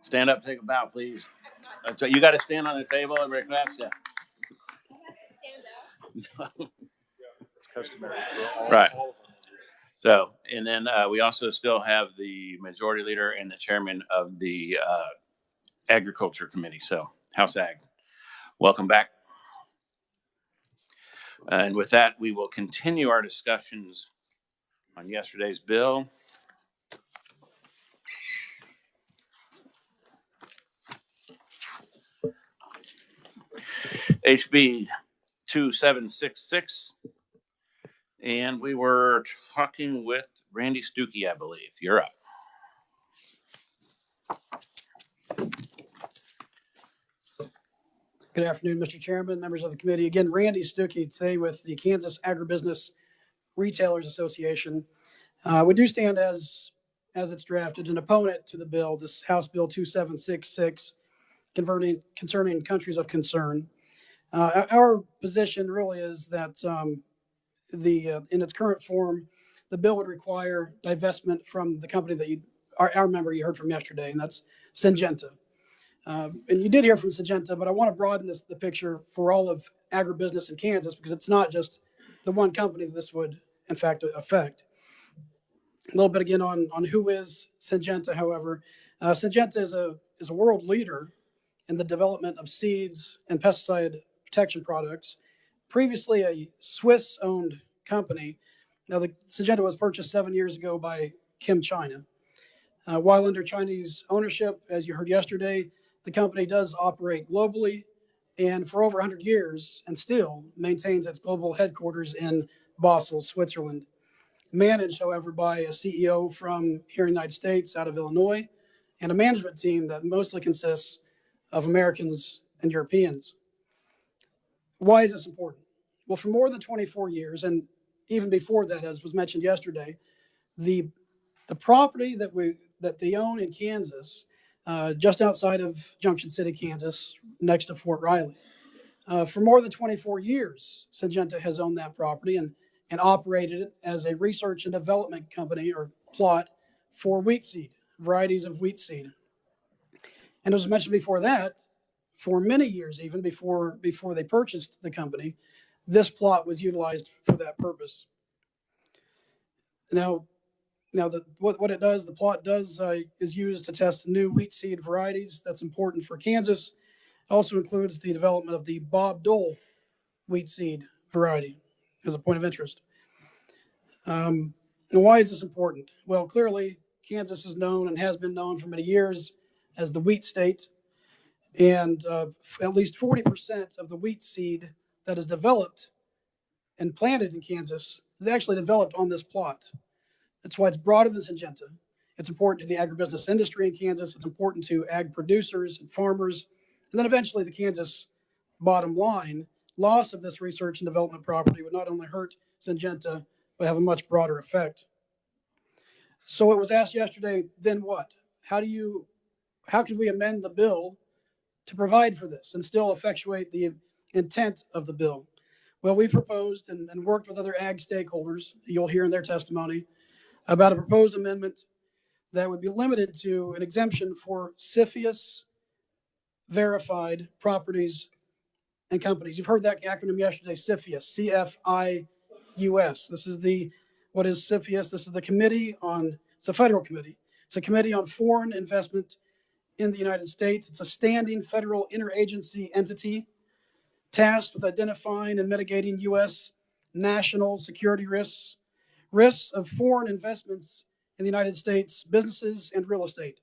Stand up, take a bow, please. You got to stand on the table and request. Yeah. It's customary. Right. So, and then we also still have the majority leader and the chairman of the Agriculture Committee. So, House Ag, welcome back. And with that, we will continue our discussions on yesterday's bill. HB 2766. And we were talking with Randy Stuckey, I believe. You're up. Good afternoon, Mr. Chairman, members of the committee. Again, Randy Stuckey today with the Kansas Agribusiness Retailers Association. We do stand as it's drafted, an opponent to the bill, this House Bill 2766, concerning countries of concern. Our position really is that in its current form, the bill would require divestment from the company that our member you heard from yesterday, and that's Syngenta. And you did hear from Syngenta, but I want to broaden the picture for all of agribusiness in Kansas, because it's not just the one company that this would, in fact, affect. A little bit again on who is Syngenta, however. Syngenta is a world leader in the development of seeds and pesticide protection products. Previously a Swiss-owned company. Now, the Syngenta was purchased 7 years ago by Kim China. While under Chinese ownership, as you heard yesterday, the company does operate globally and for over 100 years and still maintains its global headquarters in Basel, Switzerland. Managed, however, by a CEO from here in the United States, out of Illinois, and a management team that mostly consists of Americans and Europeans. Why is this important? Well, for more than 24 years, and even before that, as was mentioned yesterday, the property that they own in Kansas, just outside of Junction City, Kansas, next to Fort Riley. For more than 24 years, Syngenta has owned that property and operated it as a research and development company or plot for wheat seed, varieties of wheat seed. And as was mentioned before that, for many years, even before they purchased the company, this plot was utilized for that purpose. Now, what it does, the plot does, is used to test new wheat seed varieties. That's important for Kansas. It also includes the development of the Bob Dole wheat seed variety as a point of interest. And why is this important? Well, clearly, Kansas is known and has been known for many years as the wheat state. And at least 40% of the wheat seed that is developed and planted in Kansas is actually developed on this plot. That's why it's broader than Syngenta. It's important to the agribusiness industry in Kansas. It's important to ag producers and farmers. And then eventually the Kansas bottom line, loss of this research and development property would not only hurt Syngenta, but have a much broader effect. So it was asked yesterday, then what? How can we amend the bill to provide for this and still effectuate the intent of the bill? Well, we proposed and worked with other ag stakeholders, you'll hear in their testimony, about a proposed amendment that would be limited to an exemption for CFIUS verified properties and companies. You've heard that acronym yesterday, CFIUS, C-F-I-U-S. This is what is CFIUS? This is it's a federal committee. It's a committee on foreign investment in the United States. It's a standing federal interagency entity tasked with identifying and mitigating U.S. national security risks of foreign investments in the United States, businesses, and real estate.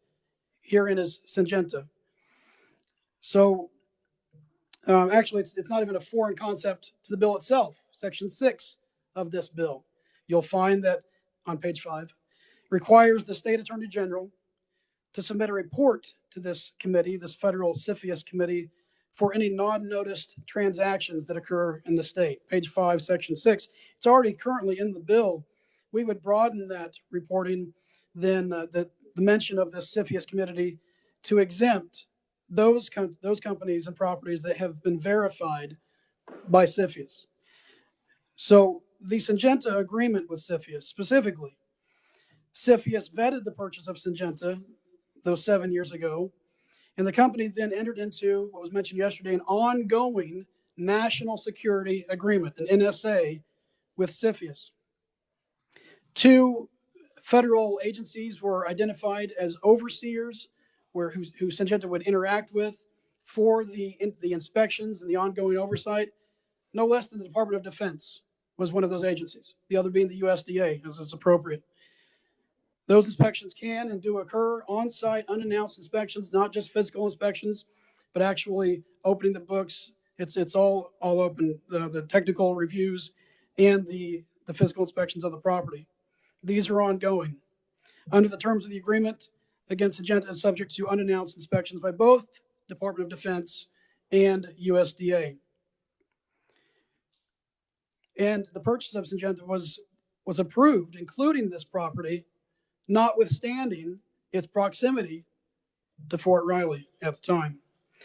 Herein is Syngenta. So actually, it's not even a foreign concept to the bill itself. Section 6 of this bill, you'll find that on page 5, requires the state attorney general to submit a report to this committee, this federal CFIUS committee, for any non-noticed transactions that occur in the state. Page 5, section 6. It's already currently in the bill. We would broaden that reporting, then the mention of this CFIUS committee to exempt those companies and properties that have been verified by CFIUS. So the Syngenta agreement with CFIUS specifically, CFIUS vetted the purchase of Syngenta those 7 years ago And the company then entered into what was mentioned yesterday, an ongoing national security agreement, an NSA, with CFIUS. 2 federal agencies were identified as overseers who Syngenta would interact with for the inspections and the ongoing oversight. No less than the Department of Defense was one of those agencies, the other being the USDA, as is appropriate. Those inspections can and do occur on-site, unannounced inspections, not just physical inspections, but actually opening the books. It's all open, the technical reviews and the physical inspections of the property. These are ongoing. Under the terms of the agreement, again, Syngenta is subject to unannounced inspections by both Department of Defense and USDA. And the purchase of Syngenta was approved, including this property, notwithstanding its proximity to Fort Riley at the time.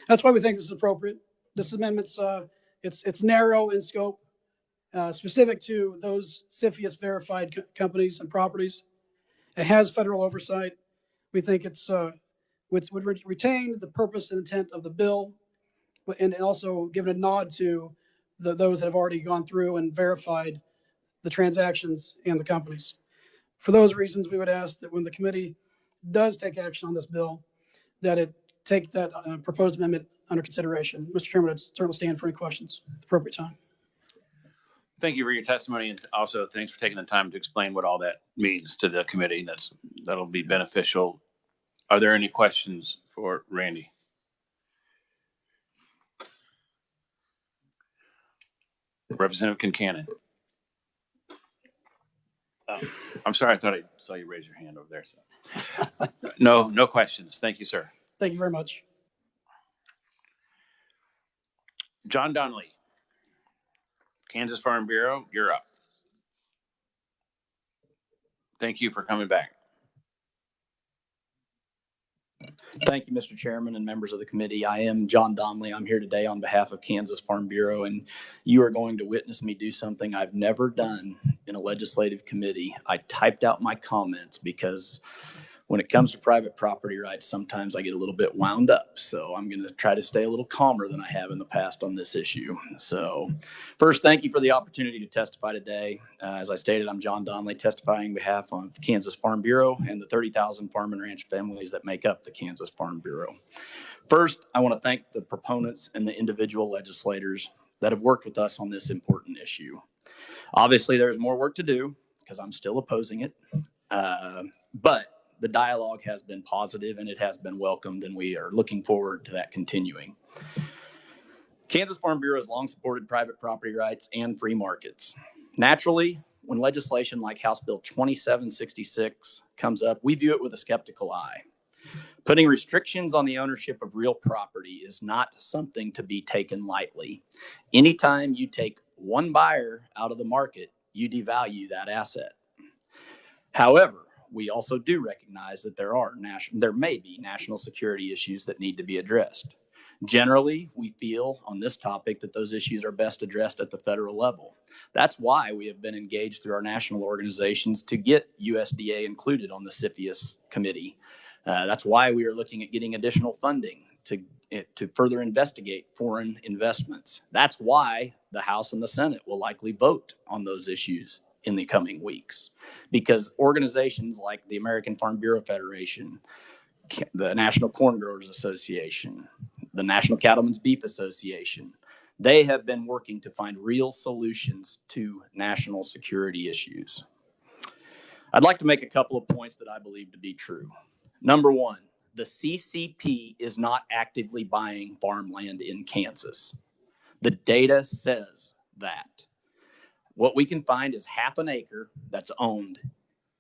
That's why we think this is appropriate. This amendment's it's narrow in scope, specific to those CFIUS verified companies and properties. It has federal oversight. We think it's would retain the purpose and intent of the bill, and also give a nod to those that have already gone through and verified the transactions and the companies. For those reasons, we would ask that when the committee does take action on this bill, that it take that proposed amendment under consideration. Mr. Chairman, I'd certainly stand for any questions at the appropriate time. Thank you for your testimony, and also thanks for taking the time to explain what all that means to the committee. That'll be beneficial. Are there any questions for Randy? Representative Kincannon. I'm sorry, I thought I saw you raise your hand over there. So. No questions. Thank you, sir. Thank you very much. John Donnelly, Kansas Farm Bureau, you're up. Thank you for coming back. Thank you, Mr. Chairman and members of the committee. I am John Donnelly. I'm here today on behalf of Kansas Farm Bureau, and you are going to witness me do something I've never done in a legislative committee. I typed out my comments because when it comes to private property rights, sometimes I get a little bit wound up. So I'm going to try to stay a little calmer than I have in the past on this issue. So first, thank you for the opportunity to testify today. As I stated, I'm John Donnelly, testifying on behalf of Kansas Farm Bureau and the 30,000 farm and ranch families that make up the Kansas Farm Bureau. First, I want to thank the proponents and the individual legislators that have worked with us on this important issue. Obviously, there's more work to do because I'm still opposing it, but the dialogue has been positive and it has been welcomed, and we are looking forward to that continuing. Kansas Farm Bureau has long supported private property rights and free markets. Naturally, when legislation like House Bill 2766 comes up, we view it with a skeptical eye. Putting restrictions on the ownership of real property is not something to be taken lightly. Anytime you take one buyer out of the market, you devalue that asset. However, we also do recognize that there may be national security issues that need to be addressed. Generally, we feel on this topic that those issues are best addressed at the federal level. That's why we have been engaged through our national organizations to get USDA included on the CFIUS committee. That's why we are looking at getting additional funding to further investigate foreign investments. That's why the House and the Senate will likely vote on those issues in the coming weeks, because organizations like the American Farm Bureau Federation, the National Corn Growers Association, the National Cattlemen's Beef Association, they have been working to find real solutions to national security issues. I'd like to make a couple of points that I believe to be true. Number one, the CCP is not actively buying farmland in Kansas. The data says that. What we can find is half an acre that's owned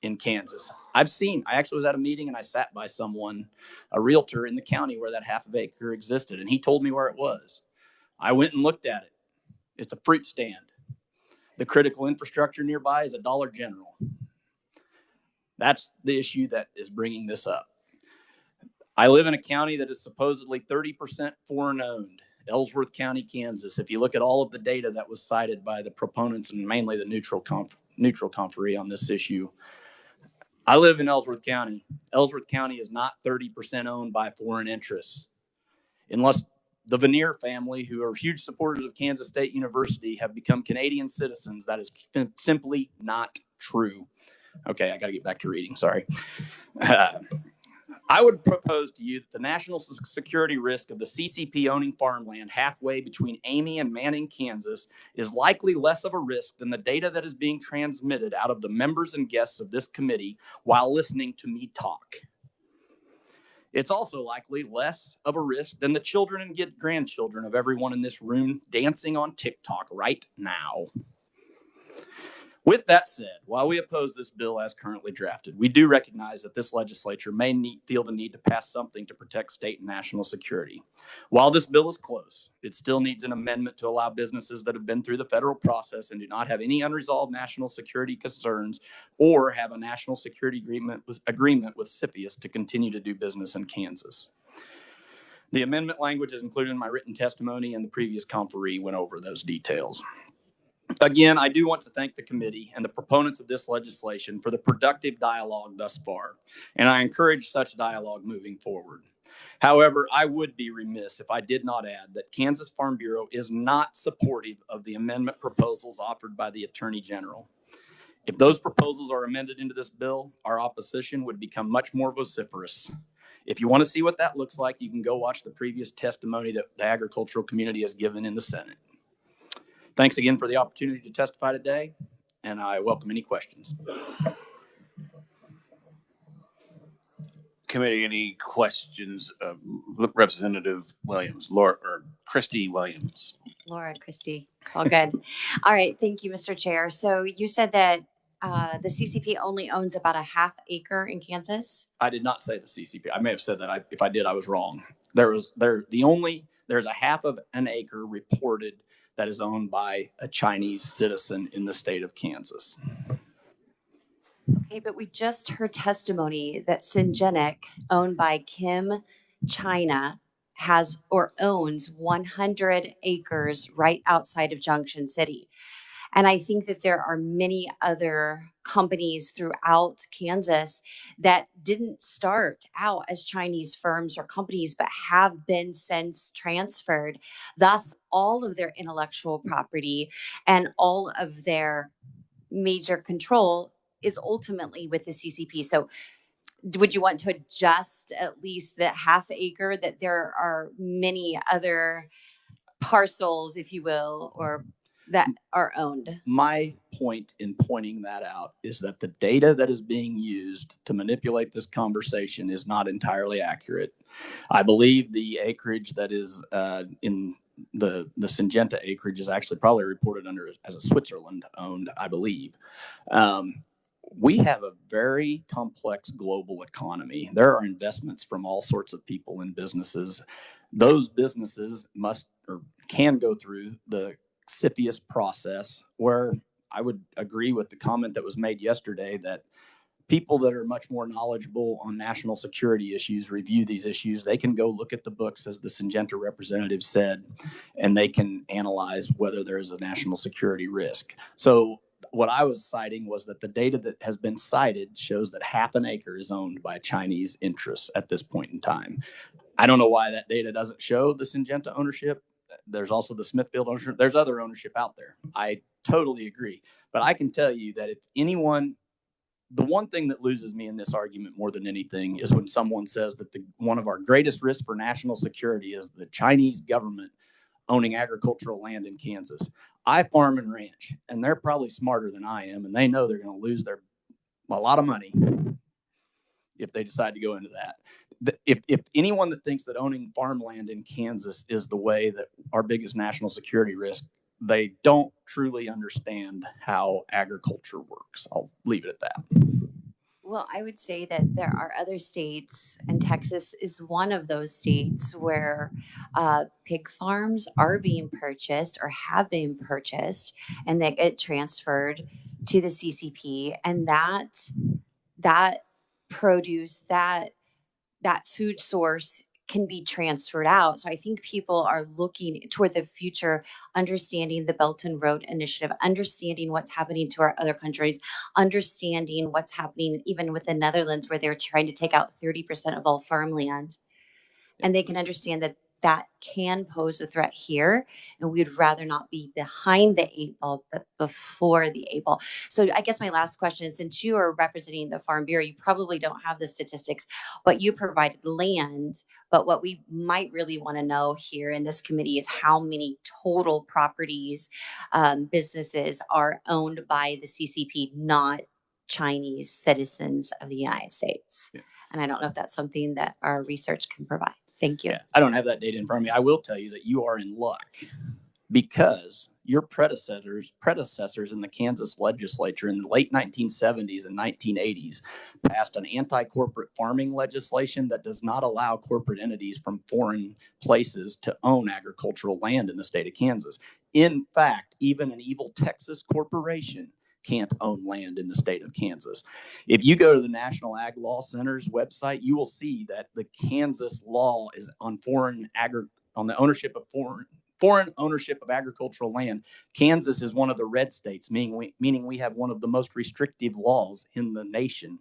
in Kansas. I actually was at a meeting and I sat by someone, a realtor in the county where that half of acre existed, and he told me where it was. I went and looked at it. It's a fruit stand. The critical infrastructure nearby is a Dollar General. That's the issue that is bringing this up. I live in a county that is supposedly 30% foreign owned. Ellsworth County, Kansas. If you look at all of the data that was cited by the proponents and mainly the neutral conferee on this issue, I live in Ellsworth County. Ellsworth County is not 30% owned by foreign interests. unless the Veneer family, who are huge supporters of Kansas State University, have become Canadian citizens. That is simply not true. Okay, I got to get back to reading. Sorry. I would propose to you that the national security risk of the CCP owning farmland halfway between Amy and Manning, Kansas, is likely less of a risk than the data that is being transmitted out of the members and guests of this committee while listening to me talk. It's also likely less of a risk than the children and grandchildren of everyone in this room dancing on TikTok right now. With that said, while we oppose this bill as currently drafted, we do recognize that this legislature may feel the need to pass something to protect state and national security. While this bill is close, it still needs an amendment to allow businesses that have been through the federal process and do not have any unresolved national security concerns or have a national security agreement with CFIUS to continue to do business in Kansas. The amendment language is included in my written testimony, and the previous conferee went over those details. Again, I do want to thank the committee and the proponents of this legislation for the productive dialogue thus far, and I encourage such dialogue moving forward. However, I would be remiss if I did not add that Kansas Farm Bureau is not supportive of the amendment proposals offered by the Attorney General. If those proposals are amended into this bill, our opposition would become much more vociferous. If you want to see what that looks like, you can go watch the previous testimony that the agricultural community has given in the Senate. Thanks again for the opportunity to testify today, and I welcome any questions. Committee, any questions? Representative Williams, Laura, or Christy Williams. Laura, Christy, it's all good. All right, thank you, Mr. Chair. So you said that the CCP only owns about a half acre in Kansas? I did not say the CCP. I may have said that. If I did, I was wrong. There's a half of an acre reported that is owned by a Chinese citizen in the state of Kansas. Okay, but we just heard testimony that Syngenic, owned by Kim China, has or owns 100 acres right outside of Junction City. And I think that there are many other companies throughout Kansas that didn't start out as Chinese firms or companies, but have been since transferred. Thus, all of their intellectual property and all of their major control is ultimately with the CCP. So would you want to adjust at least the half acre, that there are many other parcels, if you will, or that are owned? My point in pointing that out is that the data that is being used to manipulate this conversation is not entirely accurate. I believe the acreage that is in the Syngenta acreage is actually probably reported under as a Switzerland owned, I believe. We have a very complex global economy. There are investments from all sorts of people and businesses. Those businesses must or can go through the CFIUS process, where I would agree with the comment that was made yesterday that people that are much more knowledgeable on national security issues review these issues. They can go look at the books, as the Syngenta representative said, and they can analyze whether there is a national security risk. So what I was citing was that the data that has been cited shows that half an acre is owned by Chinese interests at this point in time. I don't know why that data doesn't show the Syngenta ownership. There's also the Smithfield ownership. There's other ownership out there. I totally agree. But I can tell you that if anyone, the one thing that loses me in this argument more than anything is when someone says that one of our greatest risks for national security is the Chinese government owning agricultural land in Kansas. I farm and ranch, and they're probably smarter than I am, and they know they're going to lose a lot of money if they decide to go into that. If anyone that thinks that owning farmland in Kansas is the way that our biggest national security risk, they don't truly understand how agriculture works. I'll leave it at that. Well, I would say that there are other states, and Texas is one of those states where pig farms are being purchased or have been purchased, and they get transferred to the CCP, and that produce, that food source can be transferred out. So I think people are looking toward the future, understanding the Belt and Road Initiative, understanding what's happening to our other countries, understanding what's happening even with the Netherlands, where they're trying to take out 30% of all farmland. And they can understand that that can pose a threat here. And we'd rather not be behind the 8 ball, but before the 8 ball. So I guess my last question is, since you are representing the Farm Bureau, you probably don't have the statistics, but you provided land. But what we might really want to know here in this committee is how many total properties, businesses are owned by the CCP, not Chinese citizens of the United States. Yeah. And I don't know if that's something that our research can provide. Thank you. Yeah, I don't have that data in front of me. I will tell you that you are in luck because your predecessors in the Kansas legislature in the late 1970s and 1980s passed an anti-corporate farming legislation that does not allow corporate entities from foreign places to own agricultural land in the state of Kansas. In fact, even an evil Texas corporation can't own land in the state of Kansas. If you go to the National Ag Law Center's website, you will see that the Kansas law is on on the ownership of foreign ownership of agricultural land. Kansas is one of the red states, meaning we have one of the most restrictive laws in the nation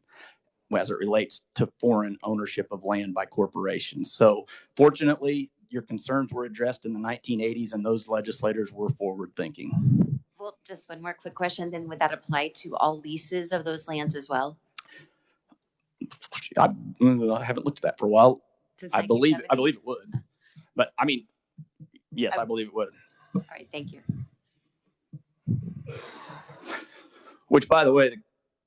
as it relates to foreign ownership of land by corporations. So fortunately, your concerns were addressed in the 1980s, and those legislators were forward thinking. Well, just one more quick question. Then would that apply to all leases of those lands as well? I haven't looked at that for a while. Since I believe 1970? it would, but I mean, yes, I believe it would. All right, thank you. Which, by the way,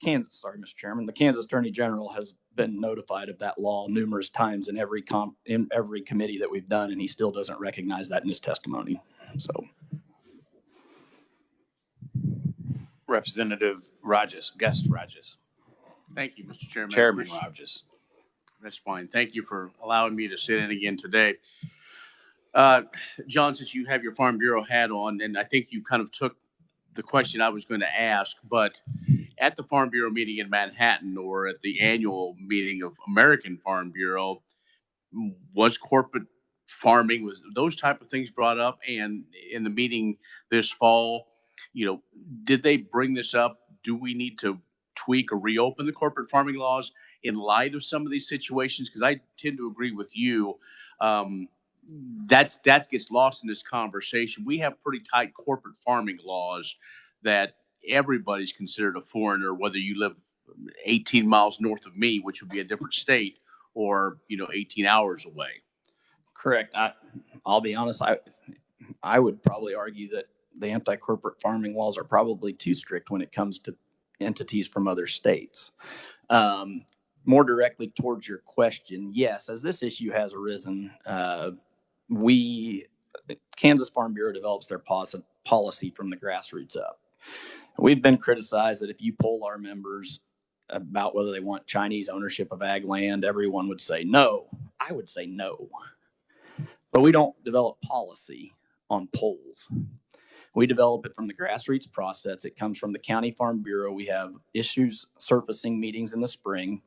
Mr. Chairman, the Kansas Attorney General has been notified of that law numerous times in every committee that we've done, and he still doesn't recognize that in his testimony. So, Representative Rogers, Guest Rogers, Thank you, Mr. Chairman. Chairman Rogers. That's fine. Thank you for allowing me to sit in again today. John, since you have your Farm Bureau hat on, and I think you kind of took the question I was going to ask, but at the Farm Bureau meeting in Manhattan or at the annual meeting of American Farm Bureau, was corporate farming, was those type of things brought up? And in the meeting this fall, did they bring this up? Do we need to tweak or reopen the corporate farming laws in light of some of these situations? Because I tend to agree with you. That gets lost in this conversation. We have pretty tight corporate farming laws that everybody's considered a foreigner, whether you live 18 miles north of me, which would be a different state, or 18 hours away. correct. I'll be honest. I would probably argue that the anti-corporate farming laws are probably too strict when it comes to entities from other states. More directly towards your question, yes, as this issue has arisen, Kansas Farm Bureau develops their policy from the grassroots up. We've been criticized that if you poll our members about whether they want Chinese ownership of ag land, everyone would say no. I would say no. But we don't develop policy on polls. We develop it from the grassroots process. It comes from the County Farm Bureau. We have issues surfacing meetings in the spring.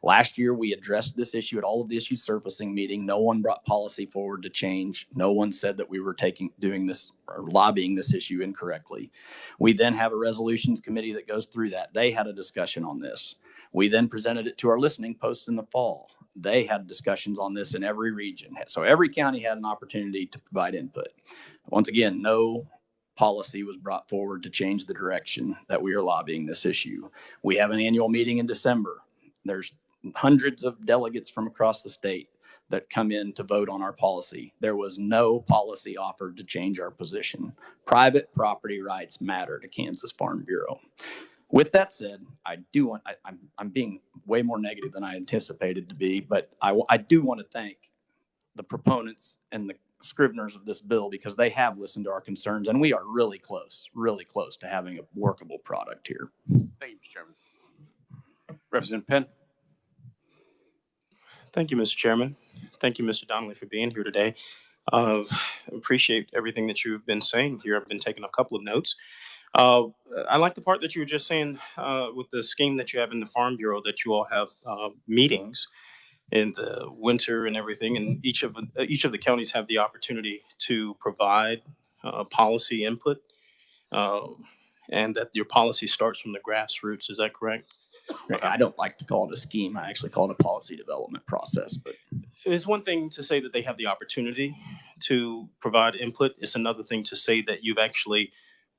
Last year, we addressed this issue at all of the issues surfacing meeting. No one brought policy forward to change. No one said that we were doing this or lobbying this issue incorrectly. We then have a resolutions committee that goes through that. They had a discussion on this. We then presented it to our listening posts in the fall. They had discussions on this in every region. So every county had an opportunity to provide input. Once again, no policy was brought forward to change the direction that we are lobbying this issue. We have an annual meeting in December. There's hundreds of delegates from across the state that come in to vote on our policy. There was no policy offered to change our position. Private property rights matter to Kansas Farm Bureau. With that said, I'm being way more negative than I anticipated to be, but I do want to thank the proponents and the scriveners of this bill because they have listened to our concerns, and we are really close to having a workable product here. Thank you, Mr. Chairman. Representative Penn. Thank you, Mr. Chairman. Thank you, Mr. Donnelly, for being here today. Appreciate everything that you've been saying here. I've been taking a couple of notes. I like the part that you were just saying with the scheme that you have in the Farm Bureau, that you all have meetings in the winter and everything, and each of the counties have the opportunity to provide policy input, and that your policy starts from the grassroots. Is that correct? I don't like to call it a scheme. I actually call it a policy development process. But It's one thing to say that they have the opportunity to provide input. It's another thing to say that you've actually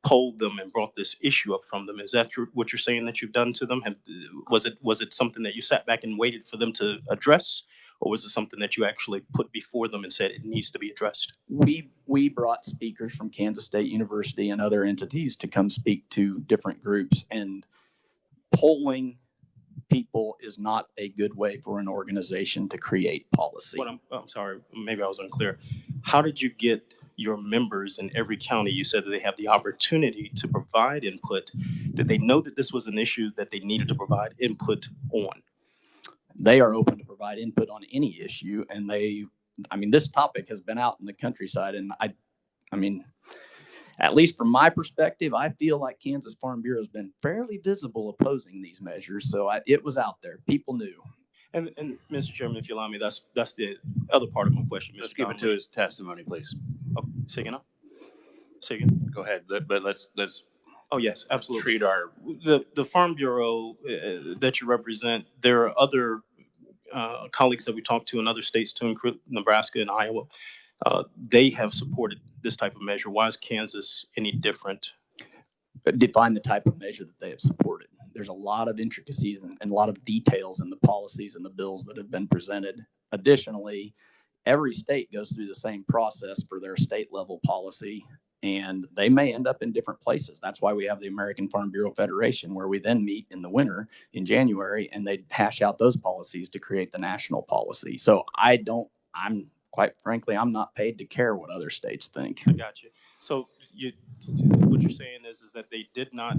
polled them and brought this issue up from them. Is that what you're saying that you've done to them? Was it something that you sat back and waited for them to address, or was it something that you actually put before them and said it needs to be addressed? We brought speakers from Kansas State University and other entities to come speak to different groups, and polling people is not a good way for an organization to create policy. I'm sorry, maybe I was unclear. How did you get your members in every county? You said that they have the opportunity to provide input. Did they know that this was an issue that they needed to provide input on? They are open to provide input on any issue, and this topic has been out in the countryside, and I mean, at least from my perspective, I feel like Kansas Farm Bureau has been fairly visible opposing these measures. So it was out there. People knew. And Mr. Chairman, if you allow me, that's the other part of my question. Let's give it to his testimony, please. Oh, say again. Say again. Go ahead, but let's. Oh yes, absolutely. Treat our the Farm Bureau that you represent. There are other colleagues that we talked to in other states too, including Nebraska and Iowa. They have supported this type of measure. Why is Kansas any different? Define the type of measure that they have supported. There's a lot of intricacies and a lot of details in the policies and the bills that have been presented. Additionally, every state goes through the same process for their state level policy, and they may end up in different places. That's why we have the American Farm Bureau Federation, where we then meet in the winter in January, and they hash out those policies to create the national policy. So quite frankly, I'm not paid to care what other states think. I got you. So what you're saying is that they did not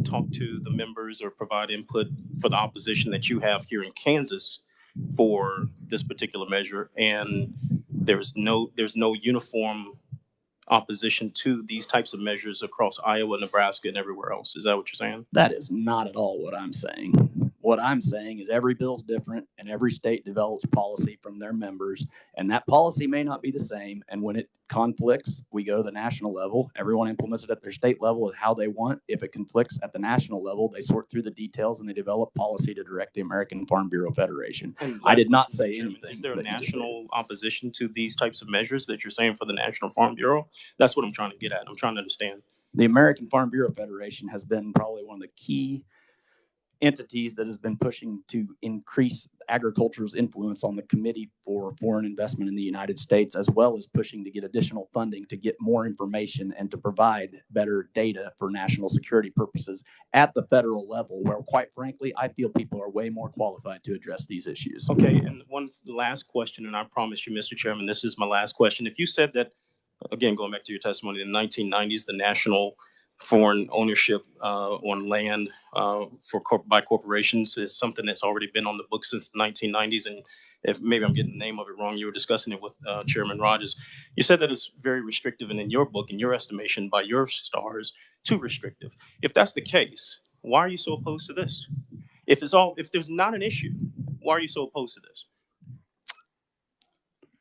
talk to the members or provide input for the opposition that you have here in Kansas for this particular measure, and there's no uniform opposition to these types of measures across Iowa, Nebraska, and everywhere else. Is that what you're saying? That is not at all what I'm saying. What I'm saying is every bill's different, and every state develops policy from their members, and that policy may not be the same. And when it conflicts, we go to the national level. Everyone implements it at their state level how they want. If it conflicts at the national level, they sort through the details and they develop policy to direct the American Farm Bureau Federation. I did not say anything. Is there a national opposition to these types of measures that you're saying for the National Farm Bureau? That's what I'm trying to get at. I'm trying to understand. The American Farm Bureau Federation has been probably one of the key entities that has been pushing to increase agriculture's influence on the Committee for Foreign Investment in the United States, as well as pushing to get additional funding to get more information and to provide better data for national security purposes at the federal level, where, quite frankly, I feel people are way more qualified to address these issues. Okay, and one last question, and I promise you, Mr. Chairman, this is my last question. If you said that, again, going back to your testimony, in the 1990s, the national foreign ownership on land by corporations is something that's already been on the books since the 1990s. And if maybe I'm getting the name of it wrong, you were discussing it with Chairman Rogers. You said that it's very restrictive, and in your book, in your estimation, by your stars, too restrictive. If that's the case, why are you so opposed to this? If there's not an issue, why are you so opposed to this?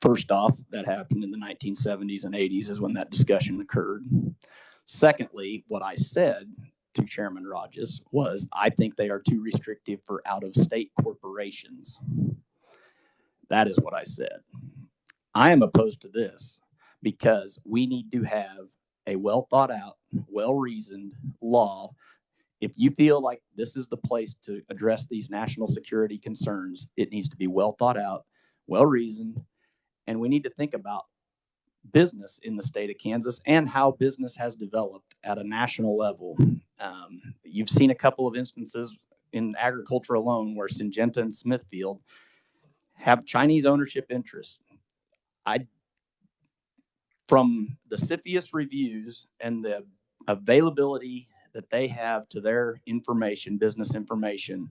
First off, that happened in the 1970s and 80s is when that discussion occurred. Secondly, what I said to Chairman Rogers was, I think they are too restrictive for out-of-state corporations. That is what I said. I am opposed to this because we need to have a well-thought-out, well-reasoned law. If you feel like this is the place to address these national security concerns, it needs to be well-thought-out, well-reasoned, and we need to think about business in the state of Kansas and how business has developed at a national level. You've seen a couple of instances in agriculture alone where Syngenta and Smithfield have Chinese ownership interests. From the CFIUS reviews and the availability that they have to their information, business information,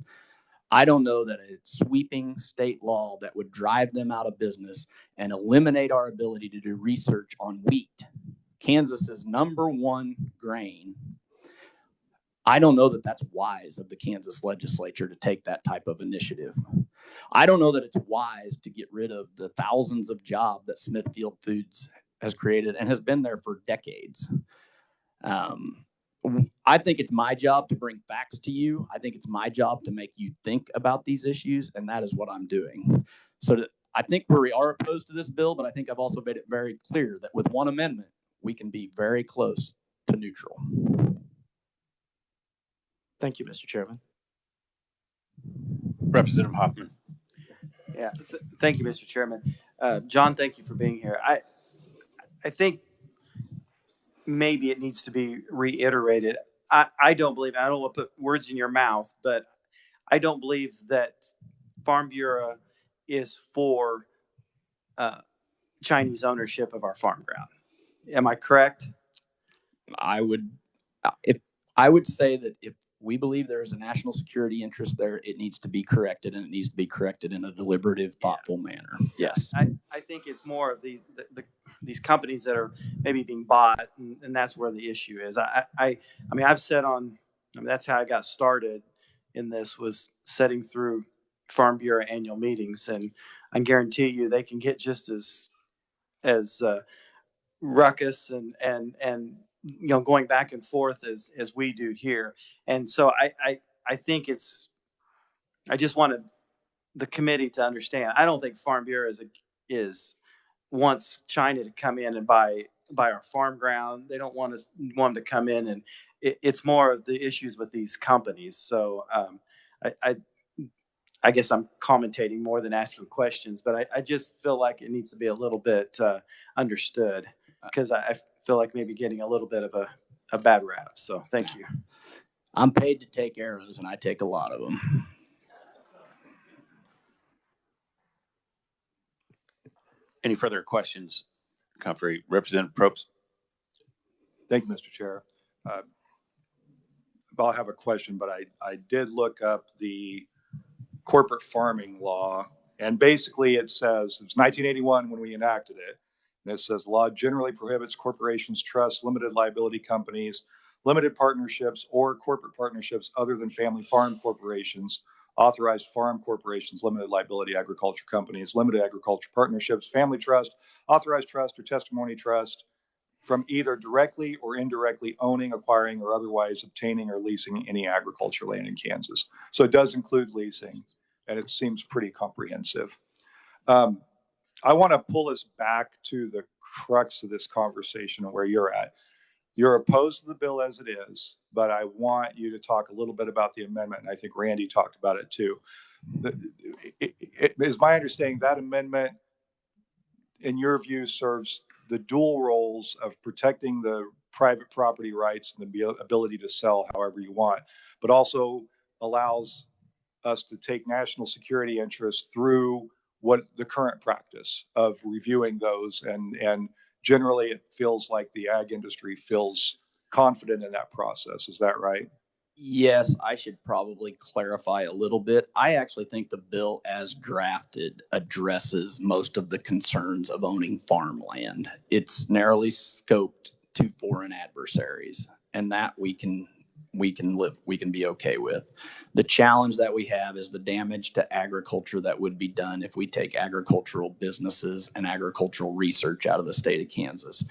I don't know that a sweeping state law that would drive them out of business and eliminate our ability to do research on wheat, Kansas's #1 grain. I don't know that that's wise of the Kansas legislature to take that type of initiative. I don't know that it's wise to get rid of the thousands of jobs that Smithfield Foods has created and has been there for decades. I think it's my job to bring facts to you. I think it's my job to make you think about these issues, and that is what I'm doing. So I think we are opposed to this bill, but I think I've also made it very clear that with one amendment, we can be very close to neutral. Thank you, Mr. Chairman. Representative Hoffman. Yeah, thank you, Mr. Chairman. John, thank you for being here. I think maybe it needs to be reiterated. I don't believe, I don't want to put words in your mouth, but I don't believe that Farm Bureau is for Chinese ownership of our farm ground. Am I correct? I would say that if we believe there is a national security interest there, it needs to be corrected, and it needs to be corrected in a deliberative, thoughtful manner. Yes. I think it's more of these companies that are maybe being bought, and that's where the issue is. I mean, I've said that's how I got started in this, was setting through Farm Bureau annual meetings, and I guarantee you they can get just as ruckus and going back and forth as we do here. And so I think I just wanted the committee to understand. I don't think Farm Bureau wants China to come in and buy our farm ground. They don't want them to come in, and it's more of the issues with these companies. So I guess I'm commentating more than asking questions, but I just feel like it needs to be a little bit understood, because I feel like maybe getting a little bit of a bad rap. So thank you. I'm paid to take arrows, and I take a lot of them. Any further questions? Comfrey, Representative Probst. Thank you, Mr. Chair. I'll have a question, but I did look up the corporate farming law, and basically it says, it's 1981 when we enacted it, and it says law generally prohibits corporations, trusts, limited liability companies, limited partnerships, or corporate partnerships other than family farm corporations, authorized farm corporations, limited liability agriculture companies, limited agriculture partnerships, family trust, authorized trust, or testimony trust, from either directly or indirectly owning, acquiring, or otherwise obtaining or leasing any agriculture land in Kansas. So it does include leasing, and it seems pretty comprehensive. I want to pull us back to the crux of this conversation and where you're at. You're opposed to the bill as it is, but I want you to talk a little bit about the amendment, and I think Randy talked about it too. It is my understanding that amendment, in your view, serves the dual roles of protecting the private property rights and the ability to sell however you want, but also allows us to take national security interests through what the current practice of reviewing those, and generally it feels like the ag industry feels confident in that process. Is that right? Yes, I should probably clarify a little bit. I actually think the bill as drafted addresses most of the concerns of owning farmland. It's narrowly scoped to foreign adversaries, and that we can be okay with. The challenge that we have is the damage to agriculture that would be done if we take agricultural businesses and agricultural research out of the state of Kansas.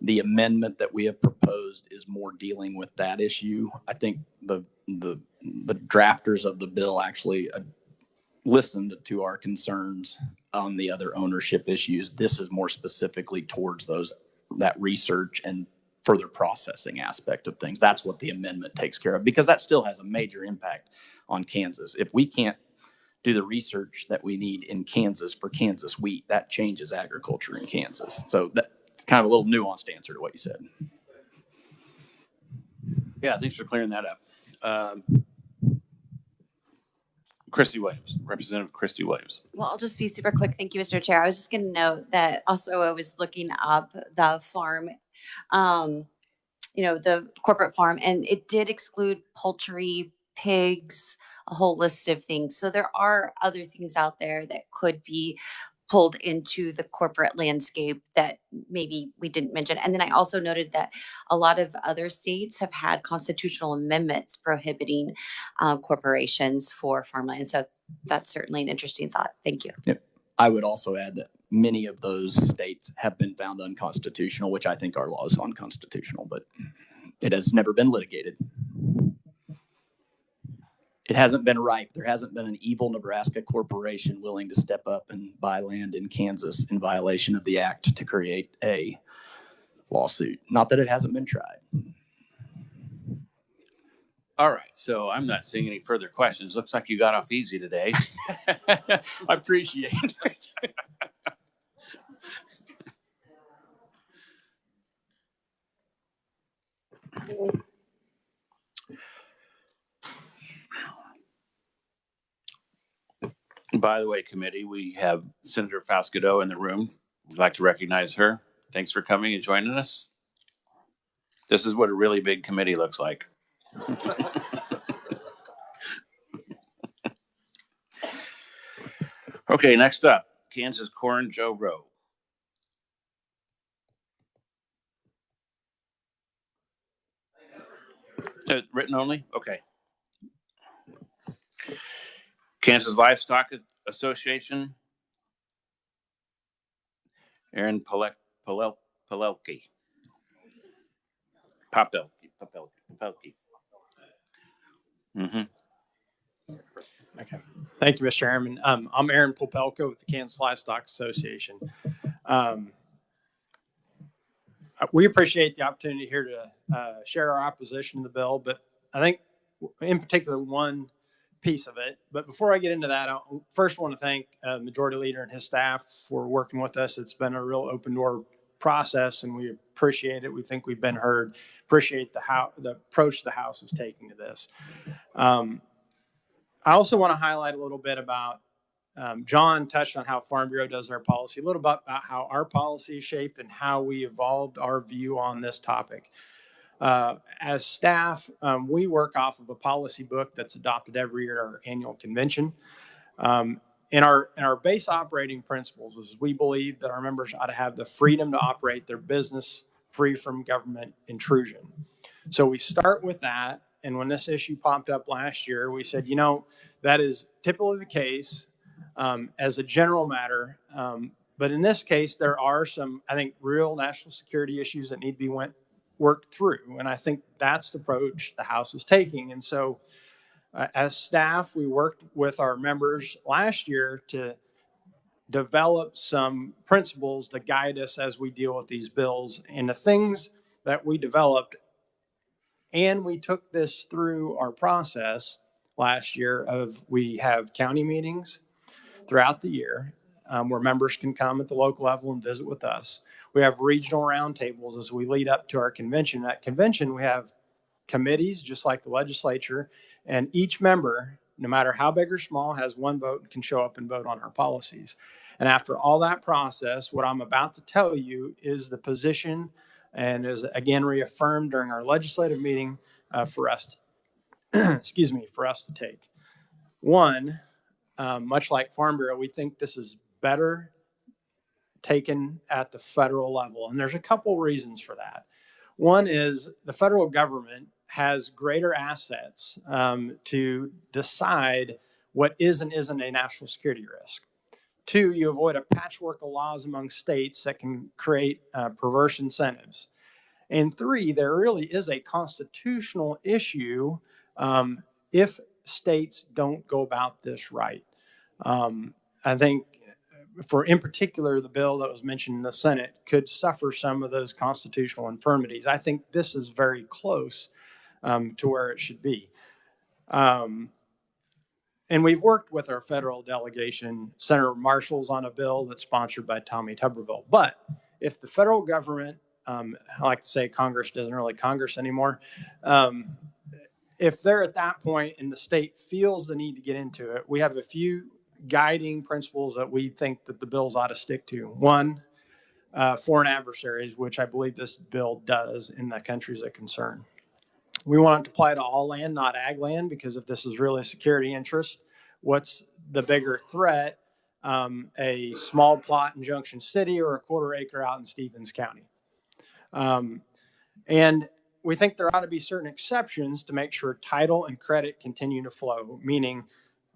The amendment that we have proposed is more dealing with that issue. I think the drafters of the bill actually listened to our concerns on the other ownership issues. This is more specifically towards that research and further processing aspect of things. That's what the amendment takes care of, because that still has a major impact on Kansas. If we can't do the research that we need in Kansas for Kansas wheat, that changes agriculture in Kansas. So that's kind of a little nuanced answer to what you said. Yeah, thanks for clearing that up. Christy Williams, Representative Christy Williams. Well, I'll just be super quick. Thank you, Mr. Chair. I was just going to note that also I was looking up the farm, the corporate farm, and it did exclude poultry, pigs, a whole list of things. So there are other things out there that could be pulled into the corporate landscape that maybe we didn't mention. And then I also noted that a lot of other states have had constitutional amendments prohibiting corporations for farmland. So that's certainly an interesting thought. Thank you. Yep. I would also add that many of those states have been found unconstitutional, which I think our law is unconstitutional, but it has never been litigated. It hasn't been ripe. There hasn't been an evil Nebraska corporation willing to step up and buy land in Kansas in violation of the act to create a lawsuit. Not that it hasn't been tried. All right, so I'm not seeing any further questions. Looks like you got off easy today. I appreciate it. By the way, committee, we have Senator Fascadeau in the room. We'd like to recognize her. Thanks for coming and joining us. This is what a really big committee looks like. Okay, next up, Kansas Corn Joe Rowe. Written only? Okay. Kansas Livestock Association. Aaron Popelki. Mm-hmm. Okay. Thank you, Mr. Chairman. I'm Aaron Popelka with the Kansas Livestock Association. We appreciate the opportunity here to share our opposition to the bill, but I think in particular one piece of it. But before I get into that, I first want to thank Majority Leader and his staff for working with us. It's been a real open door process, and we appreciate it. We think we've been heard. Appreciate the approach the House is taking to this. I also want to highlight a little bit about John touched on how Farm Bureau does our policy, a little bit about how our policy is shaped and how we evolved our view on this topic. As staff, we work off of a policy book that's adopted every year at our annual convention. In our base operating principles is we believe that our members ought to have the freedom to operate their business free from government intrusion. So we start with that. And when this issue popped up last year, we said, you know, that is typically the case as a general matter. But in this case, there are some, I think, real national security issues that need to be worked through. And I think that's the approach the House is taking. And so as staff, we worked with our members last year to develop some principles to guide us as we deal with these bills. And the things that we developed, and we took this through our process last year we have county meetings throughout the year where members can come at the local level and visit with us. We have regional roundtables as we lead up to our convention. At convention, we have committees, just like the legislature, and each member, no matter how big or small, has one vote and can show up and vote on our policies. And after all that process, what I'm about to tell you is the position and is again reaffirmed during our legislative meeting for us, for us to take. One, much like Farm Bureau, we think this is better taken at the federal level. And there's a couple reasons for that. One is the federal government has greater assets to decide what is and isn't a national security risk. Two, you avoid a patchwork of laws among states that can create perverse incentives. And three, there really is a constitutional issue if states don't go about this right. I think in particular, the bill that was mentioned in the Senate could suffer some of those constitutional infirmities. I think this is very close to where it should be. And we've worked with our federal delegation, Senator Marshall's on a bill that's sponsored by Tommy Tuberville. But if the federal government, I like to say Congress doesn't really Congress anymore, if they're at that point and the state feels the need to get into it, we have a few guiding principles that we think that the bills ought to stick to. One, foreign adversaries, which I believe this bill does in the countries of concern. We want it to apply to all land, not ag land, because if this is really a security interest, what's the bigger threat? A small plot in Junction City or a quarter acre out in Stevens County. And we think there ought to be certain exceptions to make sure title and credit continue to flow, meaning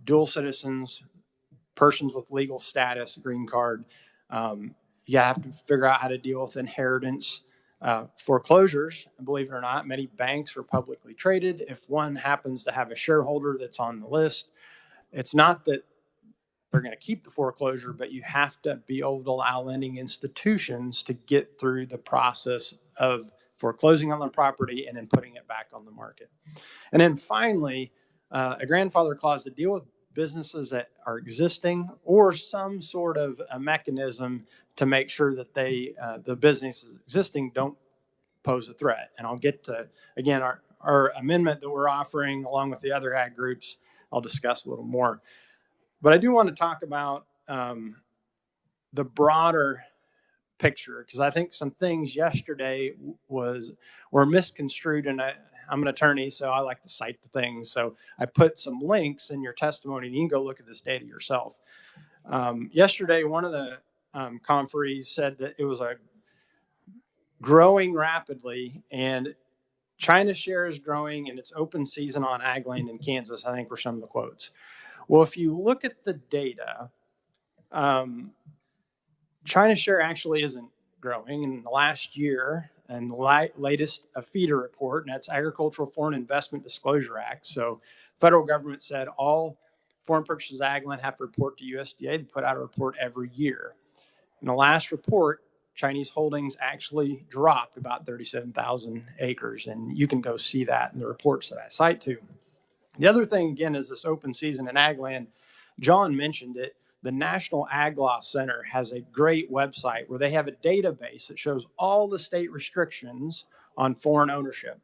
dual citizens, persons with legal status, green card. You have to figure out how to deal with inheritance Foreclosures, believe it or not, many banks are publicly traded. If one happens to have a shareholder that's on the list, it's not that they're going to keep the foreclosure, but you have to be able to allow lending institutions to get through the process of foreclosing on the property and then putting it back on the market. And then finally, a grandfather clause to deal with businesses that are existing, or some sort of a mechanism to make sure that the businesses existing don't pose a threat. And I'll get to, again, our amendment that we're offering along with the other ag groups, I'll discuss a little more. But I do want to talk about the broader picture, because I think some things yesterday were misconstrued, and I'm an attorney, so I like to cite the things. So I put some links in your testimony, and you can go look at this data yourself. Yesterday, one of the conferees said that it was growing rapidly, and China's share is growing, and it's open season on ag land in Kansas, I think were some of the quotes. Well, if you look at the data, China's share actually isn't growing. In the last year, and the latest feeder report, and that's Agricultural Foreign Investment Disclosure Act. So federal government said all foreign purchases of ag land have to report to USDA. They put out a report every year. In the last report, Chinese holdings actually dropped about 37,000 acres, and you can go see that in the reports that I cite to. The other thing, again, is this open season in ag land. John mentioned it. The National Ag Law Center has a great website where they have a database that shows all the state restrictions on foreign ownership.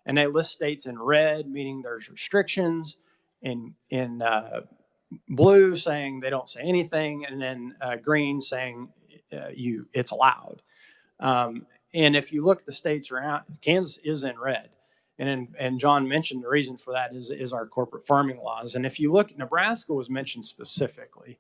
And they list states in red, meaning there's restrictions, in blue saying they don't say anything, and then green saying it's allowed. And if you look at the states around, Kansas is in red. And John mentioned the reason for that is our corporate farming laws. And if you look, Nebraska was mentioned specifically.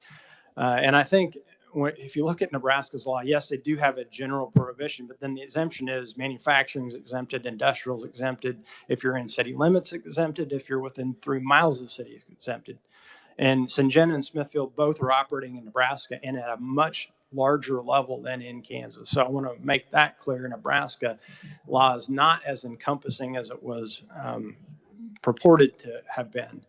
And I think if you look at Nebraska's law, yes, they do have a general prohibition, but then the exemption is manufacturing is exempted, industrial is exempted. If you're in city limits, exempted. If you're within 3 miles of the city, it's exempted. And Syngenta and Smithfield both are operating in Nebraska and at a much larger level than in Kansas. So I want to make that clear. Nebraska law is not as encompassing as it was purported to have been.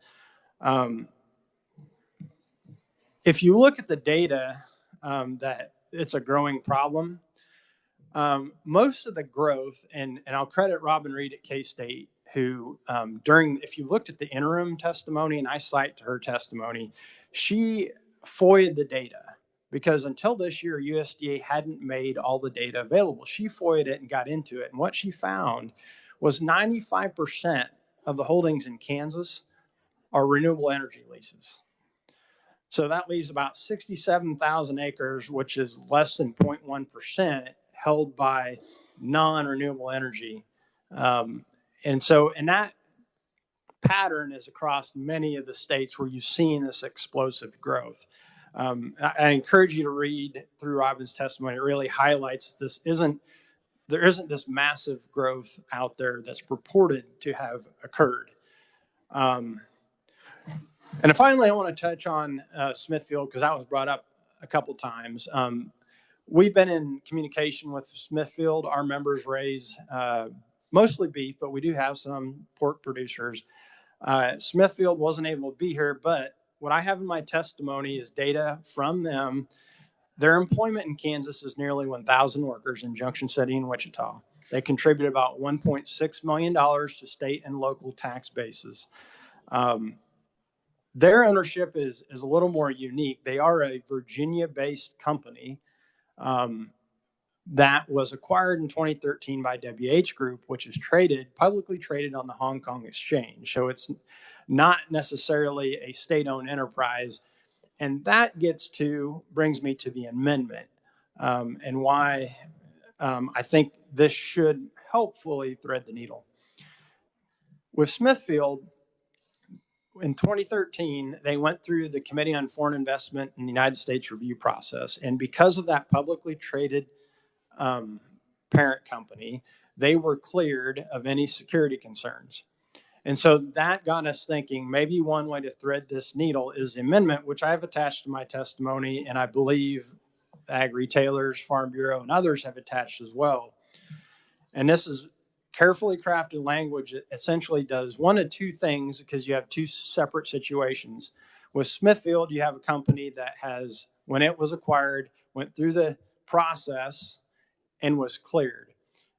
If you look at the data that it's a growing problem, most of the growth, and I'll credit Robin Reed at K-State, who if you looked at the interim testimony, and I cite to her testimony, she FOIA'd the data. Because until this year, USDA hadn't made all the data available. She FOIA'd it and got into it. And what she found was 95% of the holdings in Kansas are renewable energy leases. So that leaves about 67,000 acres, which is less than 0.1%, held by non-renewable energy. And that pattern is across many of the states where you've seen this explosive growth. I encourage you to read through Robin's testimony. It really highlights there isn't this massive growth out there that's purported to have occurred. And finally, I want to touch on Smithfield, because that was brought up a couple times. We've been in communication with Smithfield. Our members raise mostly beef, but we do have some pork producers. Smithfield wasn't able to be here, but what I have in my testimony is data from them. Their employment in Kansas is nearly 1,000 workers in Junction City and Wichita. They contribute about $1.6 million to state and local tax bases. Their ownership is a little more unique. They are a Virginia-based company that was acquired in 2013 by WH Group, which is publicly traded on the Hong Kong Exchange. So it's not necessarily a state-owned enterprise. And that brings me to the amendment and why I think this should helpfully thread the needle. With Smithfield, in 2013, they went through the Committee on Foreign Investment in the United States review process. And because of that publicly traded parent company, they were cleared of any security concerns. And so that got us thinking maybe one way to thread this needle is the amendment, which I've attached to my testimony, and I believe ag retailers, Farm Bureau, and others have attached as well. And this is carefully crafted language that essentially does one of two things, because you have two separate situations. With Smithfield, you have a company that has, when it was acquired, went through the process and was cleared.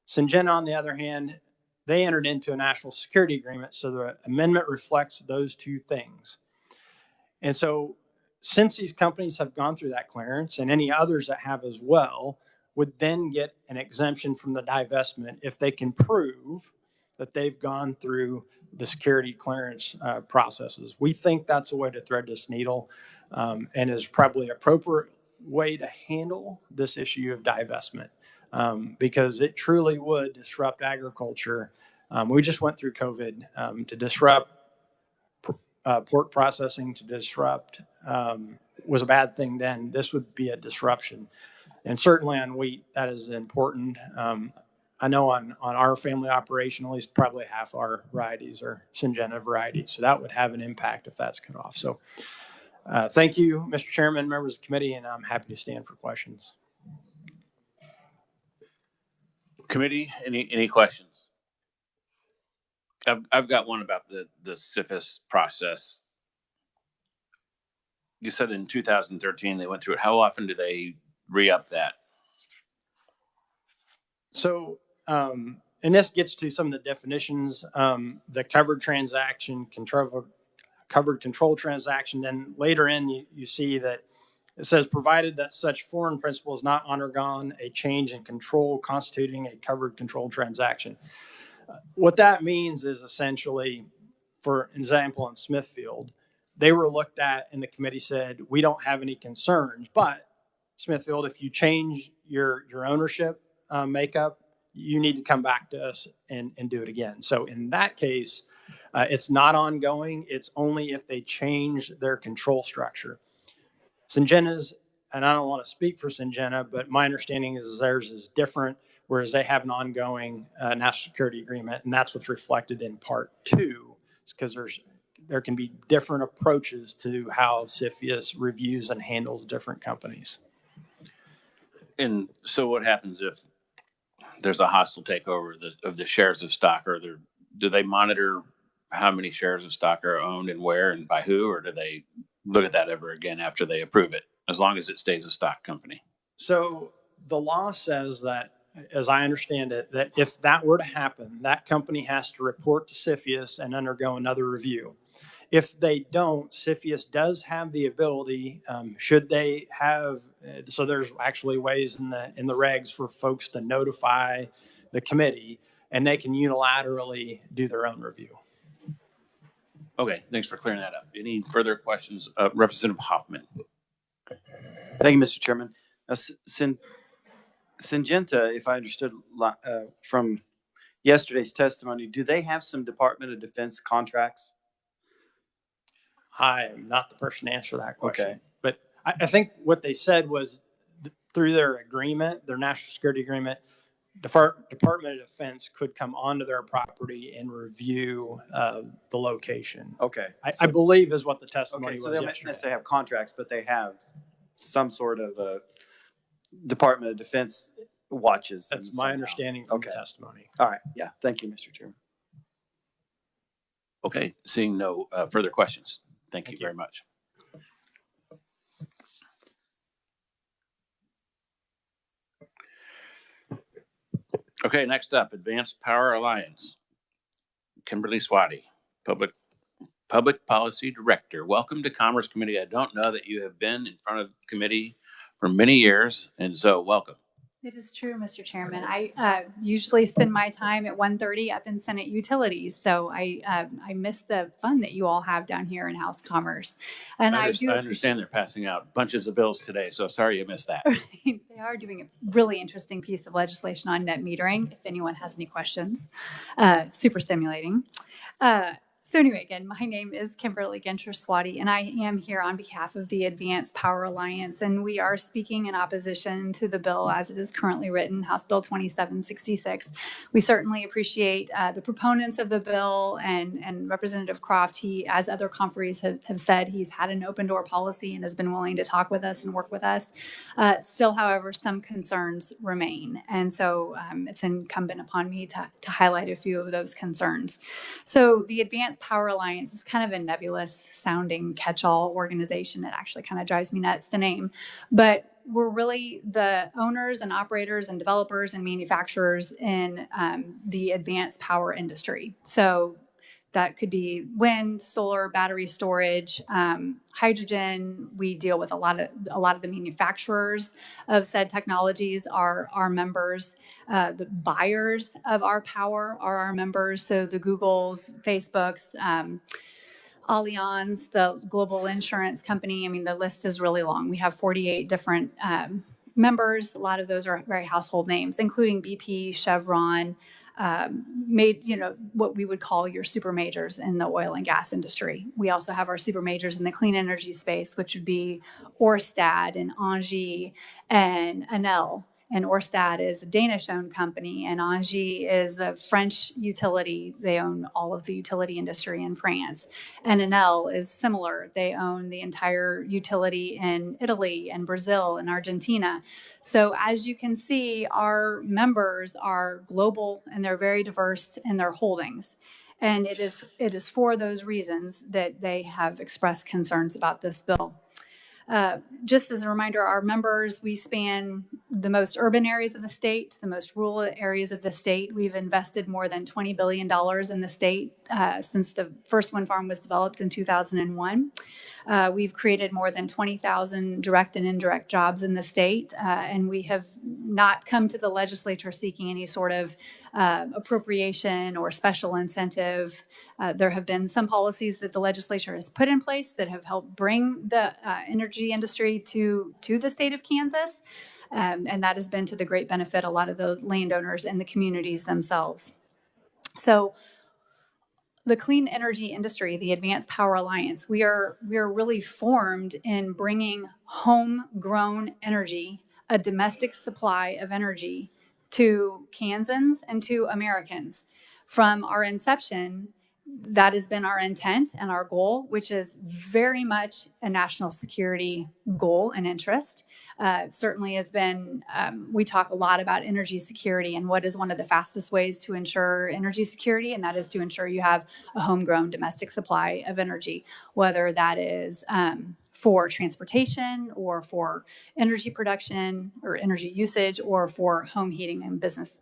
Syngenta, on the other hand, they entered into a national security agreement, so the amendment reflects those two things. And so since these companies have gone through that clearance, and any others that have as well, would then get an exemption from the divestment if they can prove that they've gone through the security clearance processes. We think that's a way to thread this needle, and is probably an appropriate way to handle this issue of divestment, because it truly would disrupt agriculture. We just went through COVID to disrupt pork processing, to disrupt was a bad thing then. This would be a disruption. And certainly on wheat, that is important. I know on our family operation, at least probably half our varieties are Syngenta varieties. So that would have an impact if that's cut off. So thank you, Mr. Chairman, members of the committee, and I'm happy to stand for questions. Committee, any questions? I've got one about the CFIUS process. You said in 2013 they went through it. How often do they re-up that? So, and this gets to some of the definitions, the covered transaction, covered control transaction. Then later in, you see that it says, provided that such foreign principal has not undergone a change in control constituting a covered control transaction. What that means is essentially, for example, in Smithfield, they were looked at and the committee said, we don't have any concerns, but Smithfield, if you change your ownership makeup, you need to come back to us and do it again. So in that case, it's not ongoing. It's only if they change their control structure. Syngenta's, and I don't want to speak for Syngenta, but my understanding is theirs is different, whereas they have an ongoing national security agreement, and that's what's reflected in part 2, because there can be different approaches to how CFIUS reviews and handles different companies. And so what happens if there's a hostile takeover of the shares of stock, or do they monitor how many shares of stock are owned and where and by who, or do they look at that ever again after they approve it, as long as it stays a stock company? So the law says that, as I understand it, that if that were to happen, that company has to report to CFIUS and undergo another review. If they don't, CFIUS does have the ability, should they have, so there's actually ways in the regs for folks to notify the committee, and they can unilaterally do their own review. Okay, thanks for clearing that up. Any further questions? Representative Hoffman. Thank you, Mr. Chairman. Syngenta, if I understood from yesterday's testimony, do they have some Department of Defense contracts? I am not the person to answer that question. Okay. But I think what they said was through their agreement, their national security agreement, Department of Defense could come onto their property and review the location. Okay. I believe is what the testimony was. So they don't yesterday. necessarily have contracts, but they have some sort of Department of Defense watches. That's my understanding from the testimony. All right. Yeah. Thank you, Mr. Chairman. Okay, seeing no further questions. Thank you very much. Okay, next up, Advanced Power Alliance. Kimberly Swati, Public Policy Director. Welcome to Commerce Committee. I don't know that you have been in front of the committee for many years, and so welcome. It is true, Mr. Chairman. I usually spend my time at 1:30 up in Senate Utilities, so I miss the fun that you all have down here in House Commerce. And I understand they're passing out bunches of bills today, so sorry you missed that. They are doing a really interesting piece of legislation on net metering, if anyone has any questions. Super stimulating. So anyway, again, my name is Kimberly Ginter-Swati, and I am here on behalf of the Advanced Power Alliance, and we are speaking in opposition to the bill as it is currently written, House Bill 2766. We certainly appreciate the proponents of the bill and Representative Croft. He, as other conferees have said, he's had an open door policy and has been willing to talk with us and work with us. Still, however, some concerns remain, and so it's incumbent upon me to highlight a few of those concerns. So the Advanced Power Alliance is kind of a nebulous sounding catch-all organization. It actually kind of drives me nuts, the name. But we're really the owners and operators and developers and manufacturers in the advanced power industry. So that could be wind, solar, battery storage, hydrogen. We deal with a lot of the manufacturers of said technologies are our members. The buyers of our power are our members. So the Googles, Facebooks, Allianz, the global insurance company. I mean, the list is really long. We have 48 different members. A lot of those are very household names, including BP, Chevron, what we would call your super majors in the oil and gas industry. We also have our super majors in the clean energy space, which would be Ørsted and Engie and Enel. And Ørsted is a Danish-owned company, and Engie is a French utility. They own all of the utility industry in France. And Enel is similar. They own the entire utility in Italy and Brazil and Argentina. So as you can see, our members are global and they're very diverse in their holdings. And it is for those reasons that they have expressed concerns about this bill. Just as a reminder, our members, we span the most urban areas of the state to the most rural areas of the state. We've invested more than $20 billion in the state since the first wind farm was developed in 2001. We've created more than 20,000 direct and indirect jobs in the state, and we have not come to the legislature seeking any sort of appropriation or special incentive. There have been some policies that the legislature has put in place that have helped bring the energy industry to the state of Kansas, and that has been to the great benefit of a lot of those landowners and the communities themselves. So the clean energy industry, the Advanced Power Alliance, we are really formed in bringing homegrown energy, a domestic supply of energy, to Kansans and to Americans. From our inception, that has been our intent and our goal, which is very much a national security goal and interest. Certainly has been, we talk a lot about energy security and what is one of the fastest ways to ensure energy security, and that is to ensure you have a homegrown domestic supply of energy, whether that is for transportation or for energy production or energy usage or for home heating and business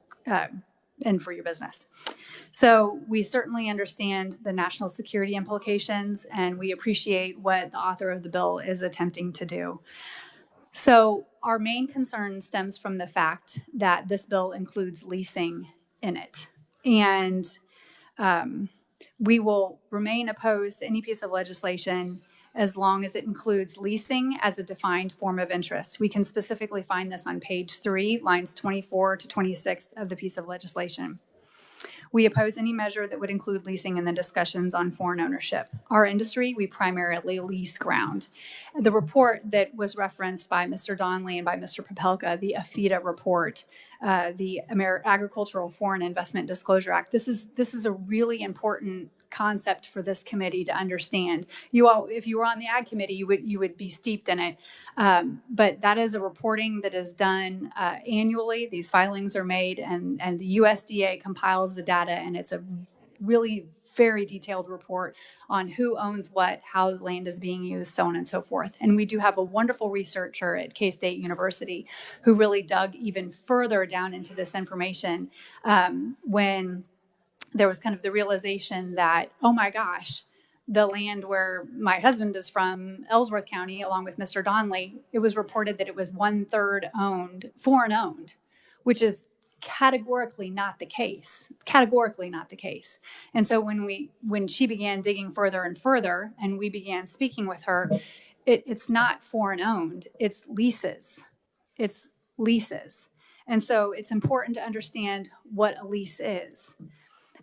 and for your business. So we certainly understand the national security implications, and we appreciate what the author of the bill is attempting to do. So our main concern stems from the fact that this bill includes leasing in it. And we will remain opposed to any piece of legislation as long as it includes leasing as a defined form of interest. We can specifically find this on page 3, lines 24 to 26 of the piece of legislation. We oppose any measure that would include leasing in the discussions on foreign ownership. Our industry, we primarily lease ground. The report that was referenced by Mr. Donnelly and by Mr. Popelka, the AFIDA report, the Agricultural Foreign Investment Disclosure Act, this is a really important concept for this committee to understand. You all, if you were on the Ag Committee, you would be steeped in it. But that is a reporting that is done annually. These filings are made, and the USDA compiles the data, and it's a really very detailed report on who owns what, how the land is being used, so on and so forth. And we do have a wonderful researcher at K-State University who really dug even further down into this information when there was kind of the realization that, oh my gosh, the land where my husband is from, Ellsworth County, along with Mr. Donnelly, it was reported that it was 1/3 owned, foreign owned, which is categorically not the case. Categorically not the case. And so when she began digging further and further, and we began speaking with her, it's not foreign owned, it's leases. It's leases. And so it's important to understand what a lease is.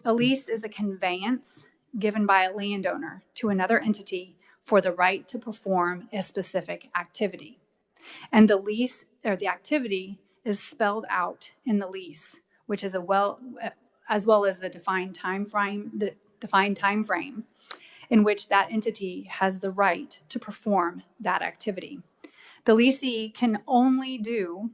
A lease is a conveyance given by a landowner to another entity for the right to perform a specific activity. And the lease or the activity is spelled out in the lease, which is as well as the defined time frame in which that entity has the right to perform that activity. The leasee can only do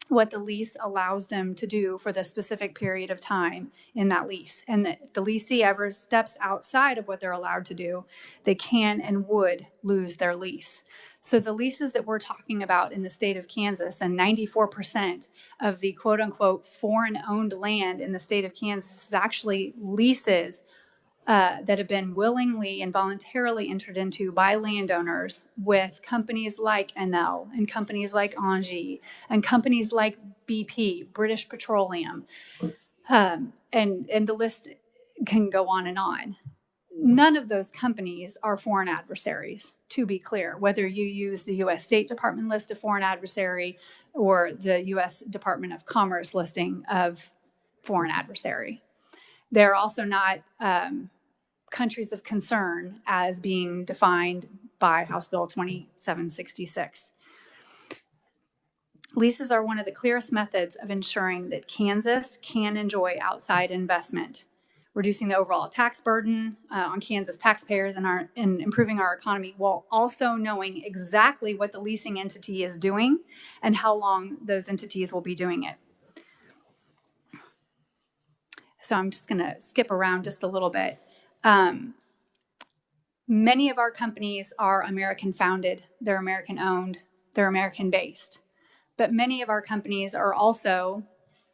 what the lease allows them to do for the specific period of time in that lease. And if the leasee ever steps outside of what they're allowed to do, they can and would lose their lease. So the leases that we're talking about in the state of Kansas, and 94% of the quote unquote foreign owned land in the state of Kansas is actually leases that have been willingly and voluntarily entered into by landowners with companies like Enel and companies like Engie and companies like BP, British Petroleum, and the list can go on and on. None of those companies are foreign adversaries, to be clear, whether you use the U.S. State Department list of foreign adversary or the U.S. Department of Commerce listing of foreign adversary. They're also not countries of concern as being defined by House Bill 2766. Leases are one of the clearest methods of ensuring that Kansas can enjoy outside investment, reducing the overall tax burden on Kansas taxpayers and improving our economy, while also knowing exactly what the leasing entity is doing and how long those entities will be doing it. So I'm just going to skip around just a little bit. Many of our companies are American founded, they're American owned, they're American based. But many of our companies are also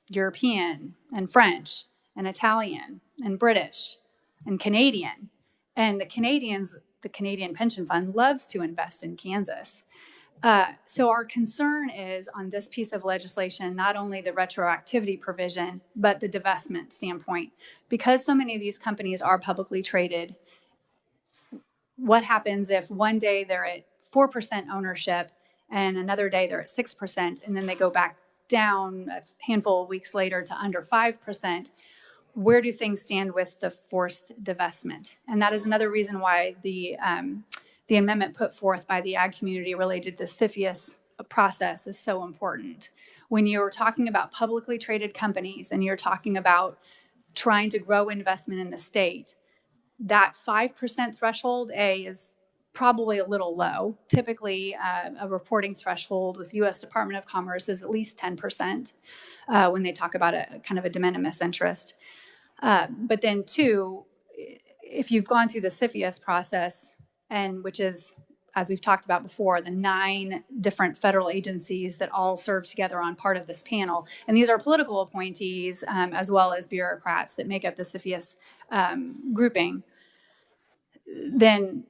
European and French and Italian and British and Canadian. And the Canadian Pension Fund loves to invest in Kansas. So our concern is on this piece of legislation, not only the retroactivity provision, but the divestment standpoint. Because so many of these companies are publicly traded, what happens if one day they're at 4% ownership and another day they're at 6%, and then they go back down a handful of weeks later to under 5%? Where do things stand with the forced divestment? And that is another reason why the amendment put forth by the ag community related to the CFIUS process is so important. When you're talking about publicly traded companies and you're talking about trying to grow investment in the state, that 5% threshold, is probably a little low. Typically, a reporting threshold with U.S. Department of Commerce is at least 10% when they talk about a kind of a de minimis interest. But then two, if you've gone through the CFIUS process, and which is, as we've talked about before, the 9 different federal agencies that all serve together on part of this panel. And these are political appointees as well as bureaucrats that make up the CFIUS grouping. Then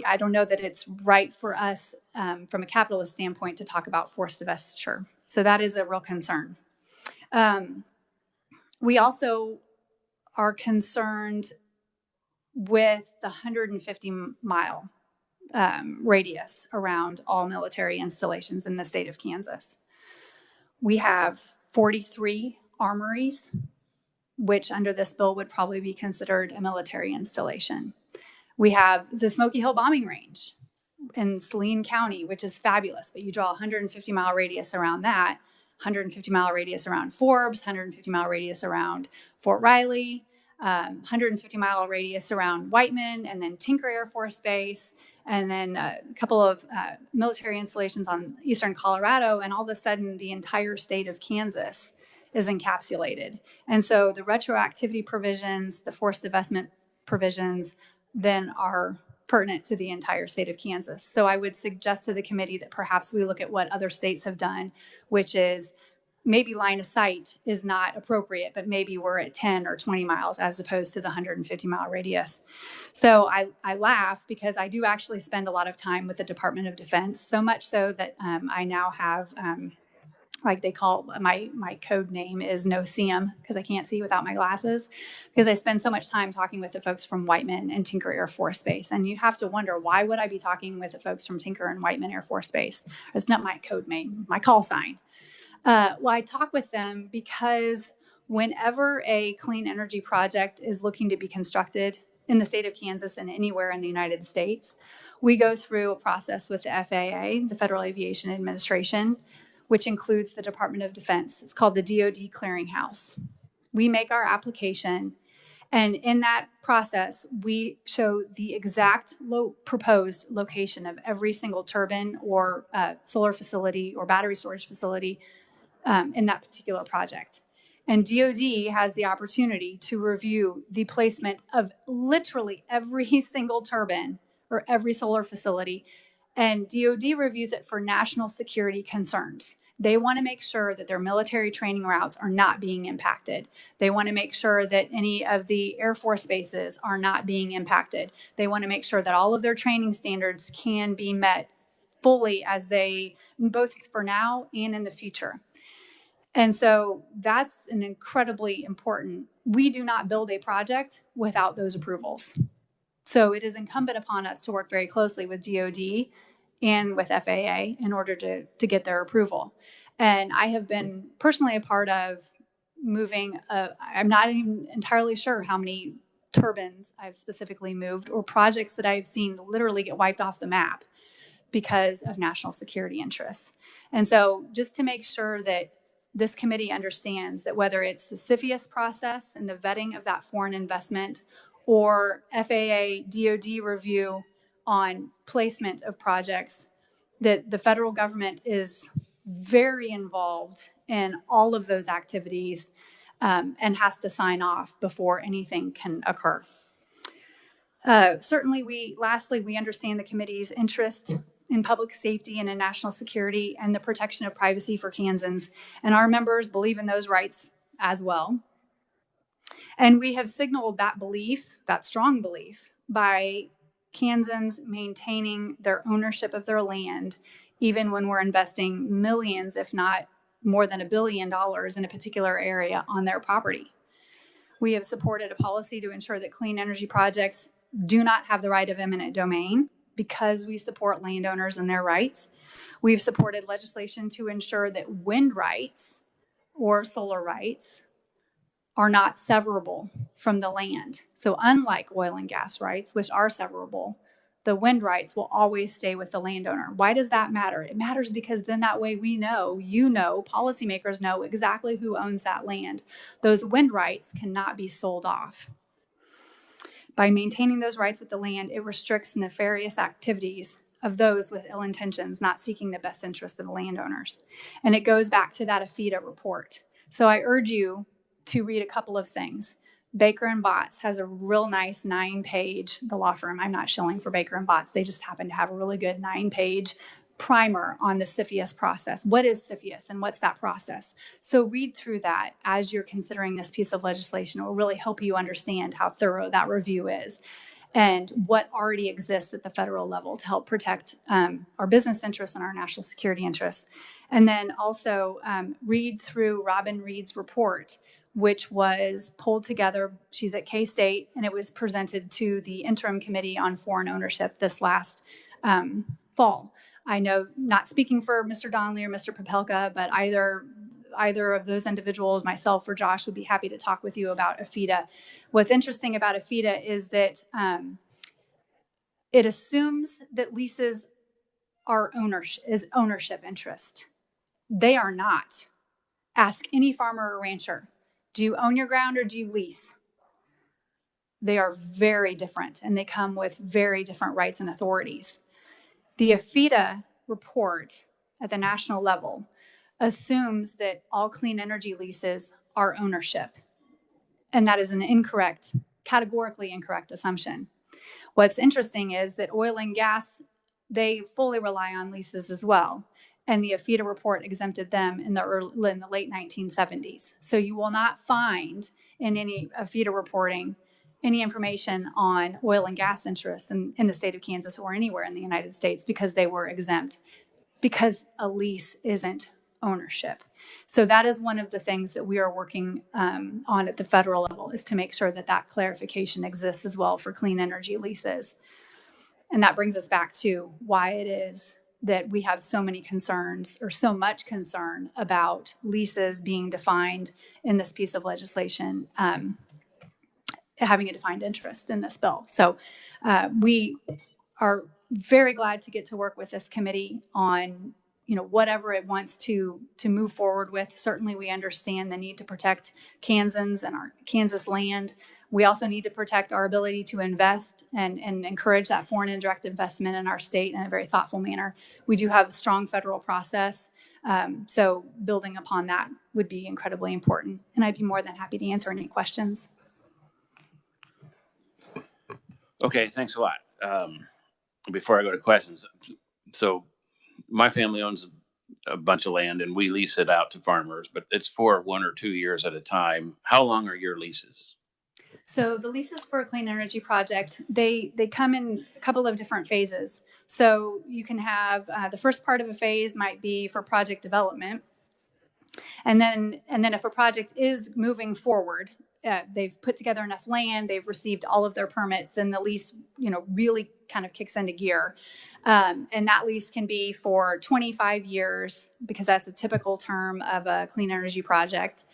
I don't know that it's right for us from a capitalist standpoint to talk about forced divestiture. So that is a real concern. We also are concerned with the 150-mile radius around all military installations in the state of Kansas. We have 43 armories, which under this bill would probably be considered a military installation. We have the Smoky Hill Bombing Range in Saline County, which is fabulous, but you draw a 150-mile radius around that, 150-mile radius around Forbes, 150-mile radius around Fort Riley, 150-mile radius around Whiteman, and then Tinker Air Force Base, and then a couple of military installations on eastern Colorado, and all of a sudden the entire state of Kansas is encapsulated. And so the retroactivity provisions, the forced divestment provisions, then are pertinent to the entire state of Kansas. So I would suggest to the committee that perhaps we look at what other states have done, which is maybe line of sight is not appropriate, but maybe we're at 10 or 20 miles as opposed to the 150-mile radius. So I laugh because I do actually spend a lot of time with the Department of Defense, so much so that I now have, like they call, my code name is No See'em because I can't see without my glasses, because I spend so much time talking with the folks from Whiteman and Tinker Air Force Base. And you have to wonder, why would I be talking with the folks from Tinker and Whiteman Air Force Base? It's not my code name, my call sign. Well, I talk with them because Whenever a clean energy project is looking to be constructed in the state of Kansas and anywhere in the United States, we go through a process with the FAA, the Federal Aviation Administration, which includes the Department of Defense. It's called the DoD Clearinghouse. We make our application, and in that process, we show the exact proposed location of every single turbine or solar facility or battery storage facility in that particular project. And DoD has the opportunity to review the placement of literally every single turbine or every solar facility. And DoD reviews it for national security concerns. They want to make sure that their military training routes are not being impacted. They want to make sure that any of the Air Force bases are not being impacted. They want to make sure that all of their training standards can be met fully as they, both for now and in the future. And so that's an incredibly important, we do not build a project without those approvals. So it is incumbent upon us to work very closely with DoD and with FAA in order to get their approval. And I have been personally a part of moving, I'm not even entirely sure how many turbines I've specifically moved or projects that I've seen literally get wiped off the map because of national security interests. And so just to make sure that this committee understands that whether it's the CFIUS process and the vetting of that foreign investment or FAA DoD review on placement of projects, that the federal government is very involved in all of those activities and has to sign off before anything can occur. Certainly, we understand the committee's interest in public safety and in national security and the protection of privacy for Kansans, and our members believe in those rights as well. And we have signaled that belief, that strong belief, by Kansans maintaining their ownership of their land, even when we're investing millions, if not more than $1 billion in a particular area on their property. We have supported a policy to ensure that clean energy projects do not have the right of eminent domain because we support landowners and their rights. We've supported legislation to ensure that wind rights or solar rights are not severable from the land. So unlike oil and gas rights, which are severable, the wind rights will always stay with the landowner. Why does that matter? It matters because then that way we know, policymakers know exactly who owns that land. Those wind rights cannot be sold off. By maintaining those rights with the land, it restricts nefarious activities of those with ill intentions, not seeking the best interest of the landowners. And it goes back to that AFIDA report. So I urge you to read a couple of things. Baker & Botts has a real nice 9-page, the law firm, I'm not shilling for Baker & Botts, they just happen to have a really good 9-page primer on the CFIUS process. What is CFIUS and what's that process? So read through that as you're considering this piece of legislation. It will really help you understand how thorough that review is and what already exists at the federal level to help protect our business interests and our national security interests. And then also read through Robin Reed's report, which was pulled together. She's at K-State, and it was presented to the Interim Committee on Foreign Ownership this last fall. I know, not speaking for Mr. Donnelly or Mr. Popelka, but either of those individuals, myself or Josh, would be happy to talk with you about AFIDA. What's interesting about AFIDA is that it assumes that leases are ownership interest. They are not. Ask any farmer or rancher. Do you own your ground or do you lease? They are very different, and they come with very different rights and authorities. The AFIDA report at the national level assumes that all clean energy leases are ownership, and that is an incorrect, categorically incorrect assumption. What's interesting is that oil and gas, they fully rely on leases as well. And the AFIDA report exempted them in the late 1970s. So you will not find in any AFIDA reporting any information on oil and gas interests in the state of Kansas or anywhere in the United States because they were exempt, because a lease isn't ownership. So that is one of the things that we are working on at the federal level, is to make sure that that clarification exists as well for clean energy leases. And that brings us back to why it is that we have so many concerns or so much concern about leases being defined in this piece of legislation, having a defined interest in this bill. So we are very glad to get to work with this committee on whatever it wants to move forward with. Certainly we understand the need to protect Kansans and our Kansas land. We also need to protect our ability to invest and encourage that foreign and direct investment in our state in a very thoughtful manner. We do have a strong federal process. So building upon that would be incredibly important. And I'd be more than happy to answer any questions. Okay, thanks a lot. Before I go to questions, so my family owns a bunch of land and we lease it out to farmers, but it's for 1 or 2 years at a time. How long are your leases? So the leases for a clean energy project, they come in a couple of different phases. So you can have the first part of a phase might be for project development. And then if a project is moving forward, they've put together enough land, they've received all of their permits, then the lease, really kind of kicks into gear. And that lease can be for 25 years because that's a typical term of a clean energy project,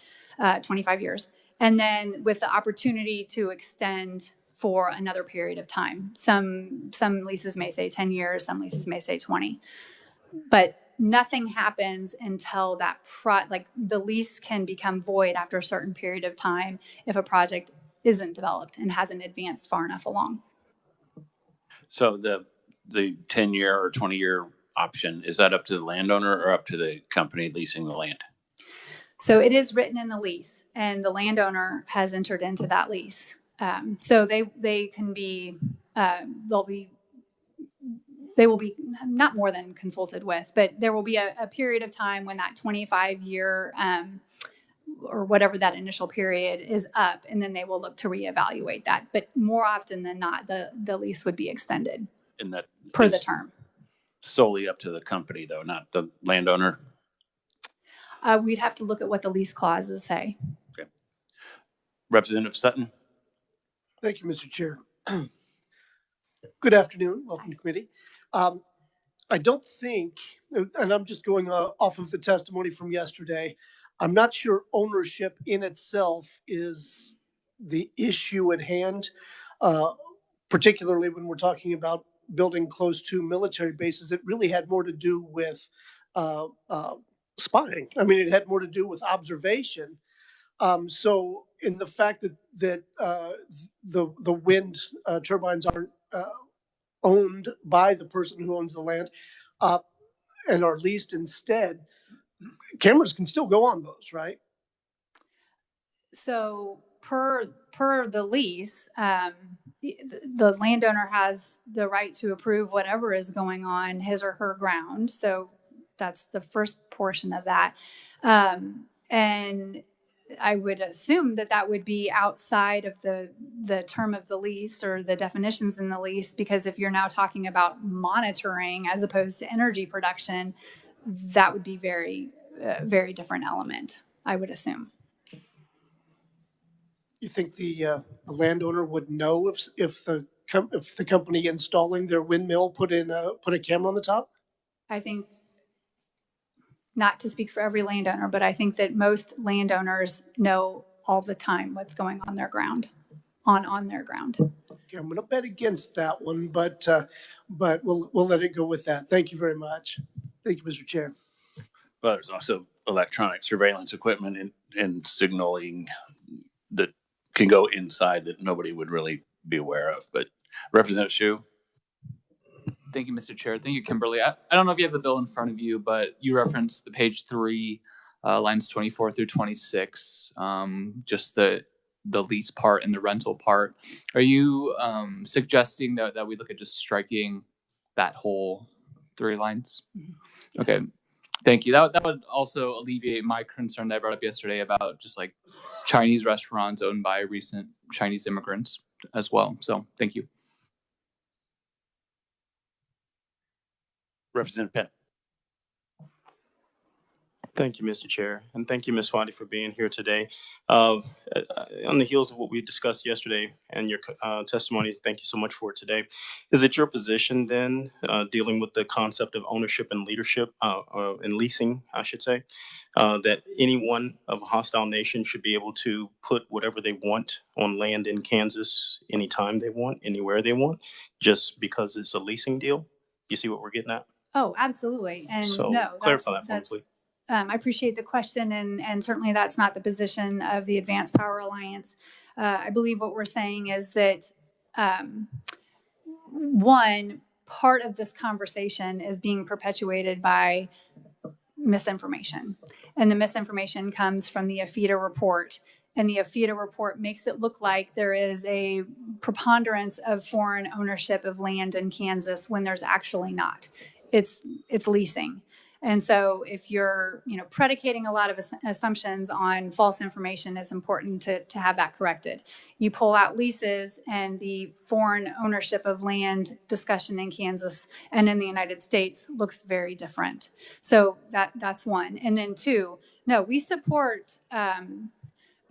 25 years. And then with the opportunity to extend for another period of time. Some leases may say 10 years, some leases may say 20. But nothing happens until that the lease can become void after a certain period of time if a project isn't developed and hasn't advanced far enough along. So the 10-year or 20-year option, is that up to the landowner or up to the company leasing the land? So it is written in the lease, and the landowner has entered into that lease. So they can be they will be not more than consulted with, but there will be a period of time when that 25-year or whatever that initial period is up, and then they will look to reevaluate that. But more often than not, the lease would be extended And that per the term. Solely up to the company, though, not the landowner? We'd have to look at what the lease clauses say. Okay. Representative Sutton? Thank you, Mr. Chair. Good afternoon. Welcome to committee. I don't think, and I'm just going off of the testimony from yesterday, I'm not sure ownership in itself is the issue at hand, particularly when we're talking about building close to military bases. It really had more to do with spying. I mean, it had more to do with observation. So in the fact that the wind turbines aren't owned by the person who owns the land and are leased instead, cameras can still go on those, right? So per the lease, the landowner has the right to approve whatever is going on his or her ground. So that's the first portion of that. And I would assume that would be outside of the term of the lease or the definitions in the lease, because if you're now talking about monitoring as opposed to energy production, that would be very different element, I would assume. You think the landowner would know if the company installing their windmill put a camera on the top? I think, not to speak for every landowner, but I think that most landowners know all the time what's going on their ground, on their ground. Okay, I'm going to bet against that one, but we'll let it go with that. Thank you very much. Thank you, Mr. Chair. Well, there's also electronic surveillance equipment and signaling that can go inside that nobody would really be aware of. But Representative Shu? Thank you, Mr. Chair. Thank you, Kimberly. I don't know if you have the bill in front of you, but you referenced the page 3, lines 24 through 26, just the lease part and the rental part. Are you suggesting that we look at just striking that whole 3 lines? Mm-hmm. Okay. Thank you. That would also alleviate my concern that I brought up yesterday about just like Chinese restaurants owned by recent Chinese immigrants as well. So thank you. Representative Penn? Thank you, Mr. Chair, and thank you, Ms. Swati, for being here today. On the heels of what we discussed yesterday and your testimony, thank you so much for it today. Is it your position then, dealing with the concept of ownership and leadership, and leasing, I should say, that anyone of a hostile nation should be able to put whatever they want on land in Kansas anytime they want, anywhere they want, just because it's a leasing deal? You see what we're getting at? Oh, absolutely. And So no, clarify that for me, that's, please. I appreciate the question, and certainly that's not the position of the Advanced Power Alliance. I believe what we're saying is that, one, part of this conversation is being perpetuated by misinformation. And the misinformation comes from the AFIDA report. And the AFIDA report makes it look like there is a preponderance of foreign ownership of land in Kansas when there's actually not. It's leasing. And so if you're, predicating a lot of assumptions on false information, it's important to have that corrected. You pull out leases, and the foreign ownership of land discussion in Kansas and in the United States looks very different. So that's one. And then two, no, we support,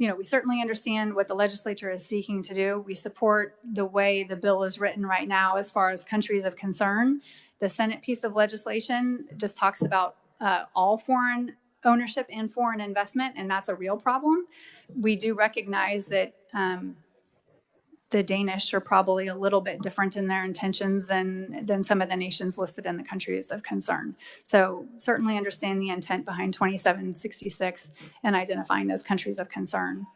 we certainly understand what the legislature is seeking to do. We support the way the bill is written right now as far as countries of concern. The Senate piece of legislation just talks about all foreign ownership and foreign investment, and that's a real problem. We do recognize that the Danish are probably a little bit different in their intentions than some of the nations listed in the countries of concern. So certainly understand the intent behind 2766 and identifying those countries of concern.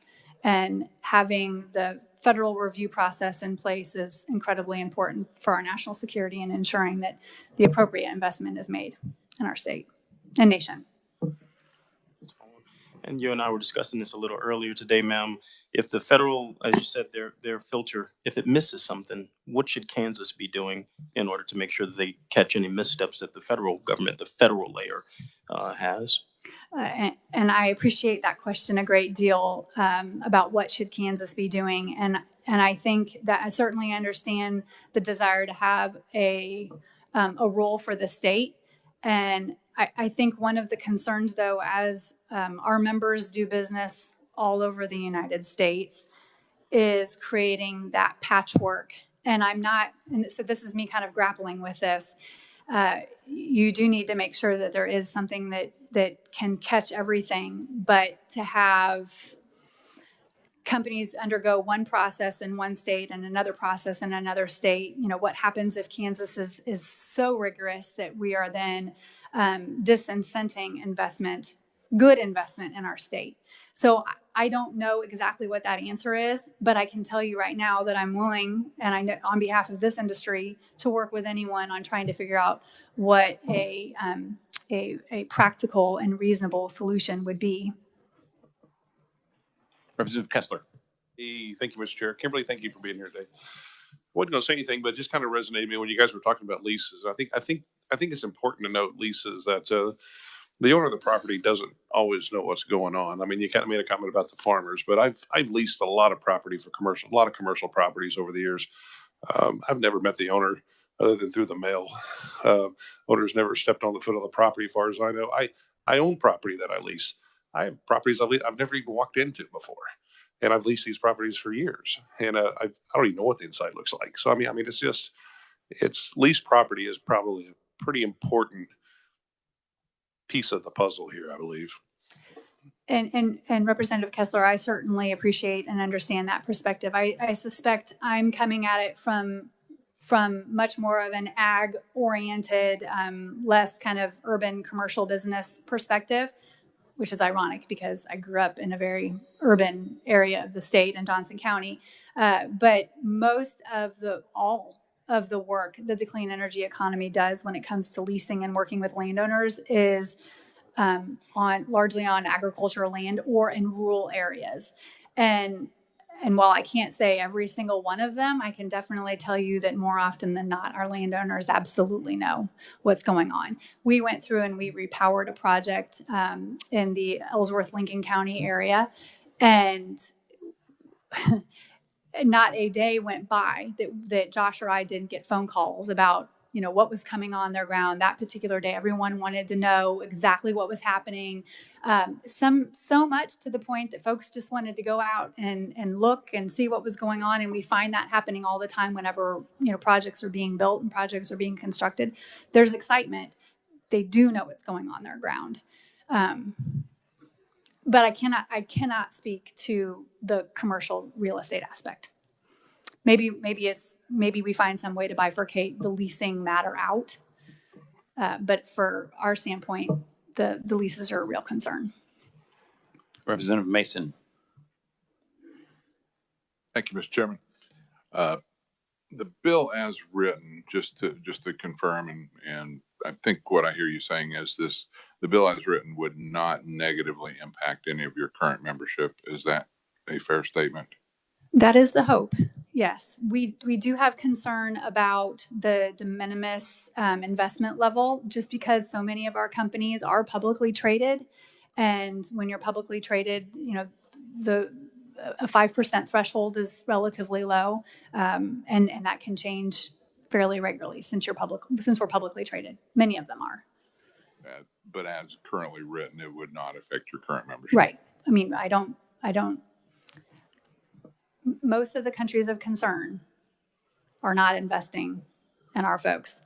And having the federal review process in place is incredibly important for our national security and ensuring that the appropriate investment is made in our state and nation. And you and I were discussing this a little earlier today, ma'am. If the federal, as you said, their filter, if it misses something, what should Kansas be doing in order to make sure that they catch any missteps that the federal government, the federal layer, has? And I appreciate that question a great deal, about what should Kansas be doing. And I think that I certainly understand the desire to have a role for the state. And I think one of the concerns, though, as our members do business all over the United States, is creating that patchwork. And so this is me kind of grappling with this. You do need to make sure that there is something that can catch everything, but to have companies undergo one process in one state and another process in another state, what happens if Kansas is so rigorous that we are then disincenting good investment in our state? So I don't know exactly what that answer is, but I can tell you right now that I'm willing, and I know on behalf of this industry, to work with anyone on trying to figure out what a practical and reasonable solution would be. Representative Kessler. Hey, thank you, Mr. Chair. Kimberly, thank you for being here today. I wasn't going to say anything, but it just kind of resonated with me when you guys were talking about leases. I think it's important to note leases that the owner of the property doesn't always know what's going on. I mean, you kind of made a comment about the farmers, but I've leased a lot of property for a lot of commercial properties over the years. I've never met the owner other than through the mail. Owner's never stepped on the foot of the property, as far as I know. I own property that I lease. I have properties I've never even walked into before. And I've leased these properties for years, and I don't even know what the inside looks like. So I mean, it's leased property is probably a pretty important piece of the puzzle here, I believe. And Representative Kessler, I certainly appreciate and understand that perspective. I suspect I'm coming at it from much more of an ag-oriented, less kind of urban commercial business perspective, which is ironic because I grew up in a very urban area of the state in Johnson County. But all of the work that the clean energy economy does when it comes to leasing and working with landowners is largely on agricultural land or in rural areas. And while I can't say every single one of them, I can definitely tell you that more often than not, our landowners absolutely know what's going on. We went through and we repowered a project in the Ellsworth-Lincoln County area, and not a day went by that Josh or I didn't get phone calls about what was coming on their ground that particular day. Everyone wanted to know exactly what was happening. So much to the point that folks just wanted to go out and look and see what was going on. And we find that happening all the time whenever, projects are being built and projects are being constructed. There's excitement. They do know what's going on their ground. But I cannot speak to the commercial real estate aspect. Maybe we find some way to bifurcate the leasing matter out. But for our standpoint, the leases are a real concern. Representative Mason. Thank you, Mr. Chairman. The bill as written, just to confirm, and I think what I hear you saying is the bill as written would not negatively impact any of your current membership. Is that a fair statement? That is the hope. Yes, we do have concern about the de minimis investment level, just because so many of our companies are publicly traded, and when you're publicly traded, a 5% threshold is relatively low, and that can change fairly regularly since we're publicly traded. Many of them are. But as currently written, it would not affect your current membership. Right. I mean, I don't. Most of the countries of concern are not investing in our folks.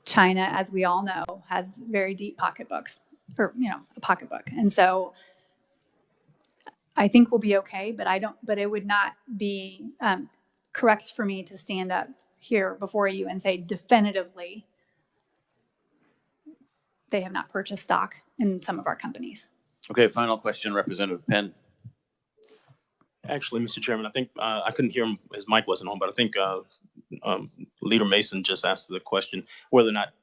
China, as we all know, has very deep pocketbooks, or a pocketbook, and so I think we'll be okay. But it would not be correct for me to stand up here before you and say definitively they have not purchased stock in some of our companies. Okay, final question, Representative Penn. Actually, Mr. Chairman, I think I couldn't hear him. His mic wasn't on, but I think Leader Mason just asked the question whether or not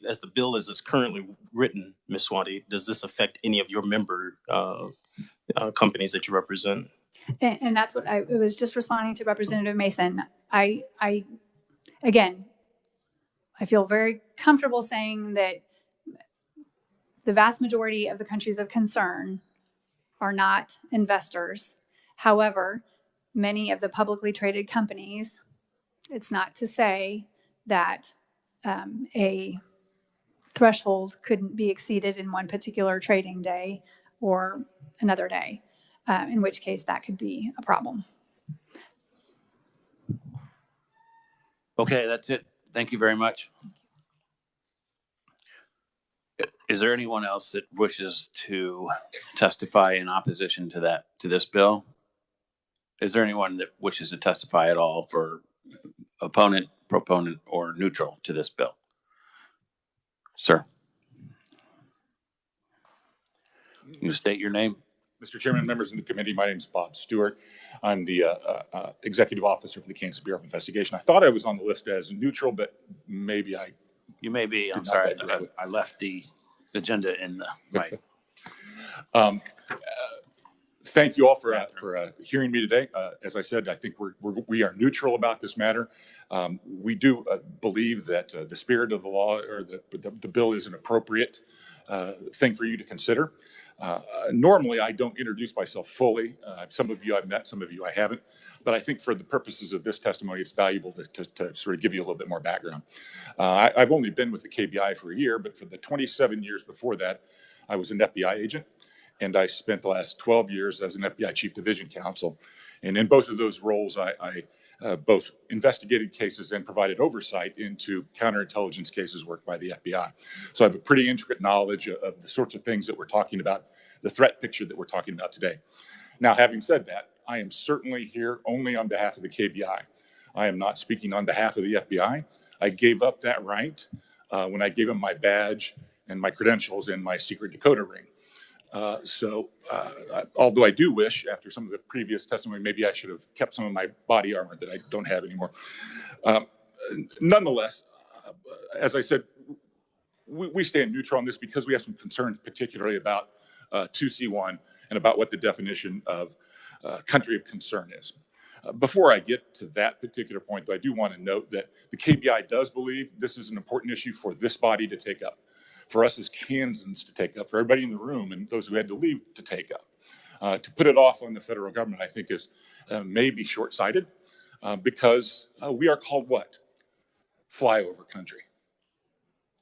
as the bill is currently written, Ms. Swati, does this affect any of your member companies that you represent? And that's what I was just responding to Representative Mason. I feel very comfortable saying that the vast majority of the countries of concern are not investors. However, many of the publicly traded companies, it's not to say that a threshold couldn't be exceeded in one particular trading day or another day, in which case that could be a problem. Okay, that's it. Thank you very much. Is there anyone else that wishes to testify in opposition to this bill? Is there anyone that wishes to testify at all for opponent, proponent, or neutral to this bill? Sir. You state your name. Mr. Chairman, members of the committee, my name is Bob Stewart. I'm the executive officer for the Kansas Bureau of Investigation. I thought I was on the list as neutral, but maybe you may be. I'm sorry. I left the agenda in the right. Thank you all for hearing me today. As I said, I think we are neutral about this matter. We do believe that the spirit of the law or the bill is an appropriate thing for you to consider. Normally, I don't introduce myself fully. Some of you I've met, some of you I haven't. But I think for the purposes of this testimony, it's valuable to sort of give you a little bit more background. I've only been with the KBI for a year, but for the 27 years before that, I was an FBI agent. And I spent the last 12 years as an FBI Chief Division Counsel. And in both of those roles, I both investigated cases and provided oversight into counterintelligence cases worked by the FBI. So I have a pretty intricate knowledge of the sorts of things that we're talking about, the threat picture that we're talking about today. Now, having said that, I am certainly here only on behalf of the KBI. I am not speaking on behalf of the FBI. I gave up that right when I gave them my badge and my credentials and my secret Dakota ring. Although I do wish, after some of the previous testimony, maybe I should have kept some of my body armor that I don't have anymore. Nonetheless, as I said, we stand neutral on this because we have some concerns, particularly about 2C1 and about what the definition of country of concern is. Before I get to that particular point, though, I do want to note that the KBI does believe this is an important issue for this body to take up, for us as Kansans to take up, for everybody in the room and those who had to leave to take up. To put it off on the federal government, I think is maybe short-sighted because we are called what? flyover country.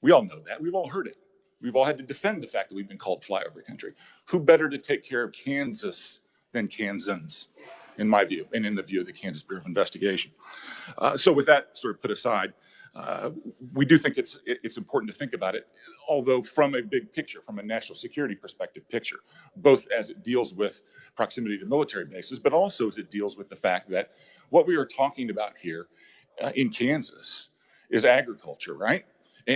We all know that. We've all heard it. We've all had to defend the fact that we've been called flyover country. Who better to take care of Kansas than Kansans, in my view, and in the view of the Kansas Bureau of Investigation? So with that sort of put aside, we do think it's important to think about it, although from a big picture, from a national security perspective picture, both as it deals with proximity to military bases, but also as it deals with the fact that what we are talking about here in Kansas is agriculture, right?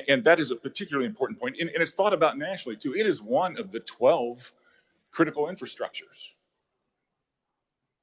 And that is a particularly important point. And it's thought about nationally too. It is one of the 12 critical infrastructures.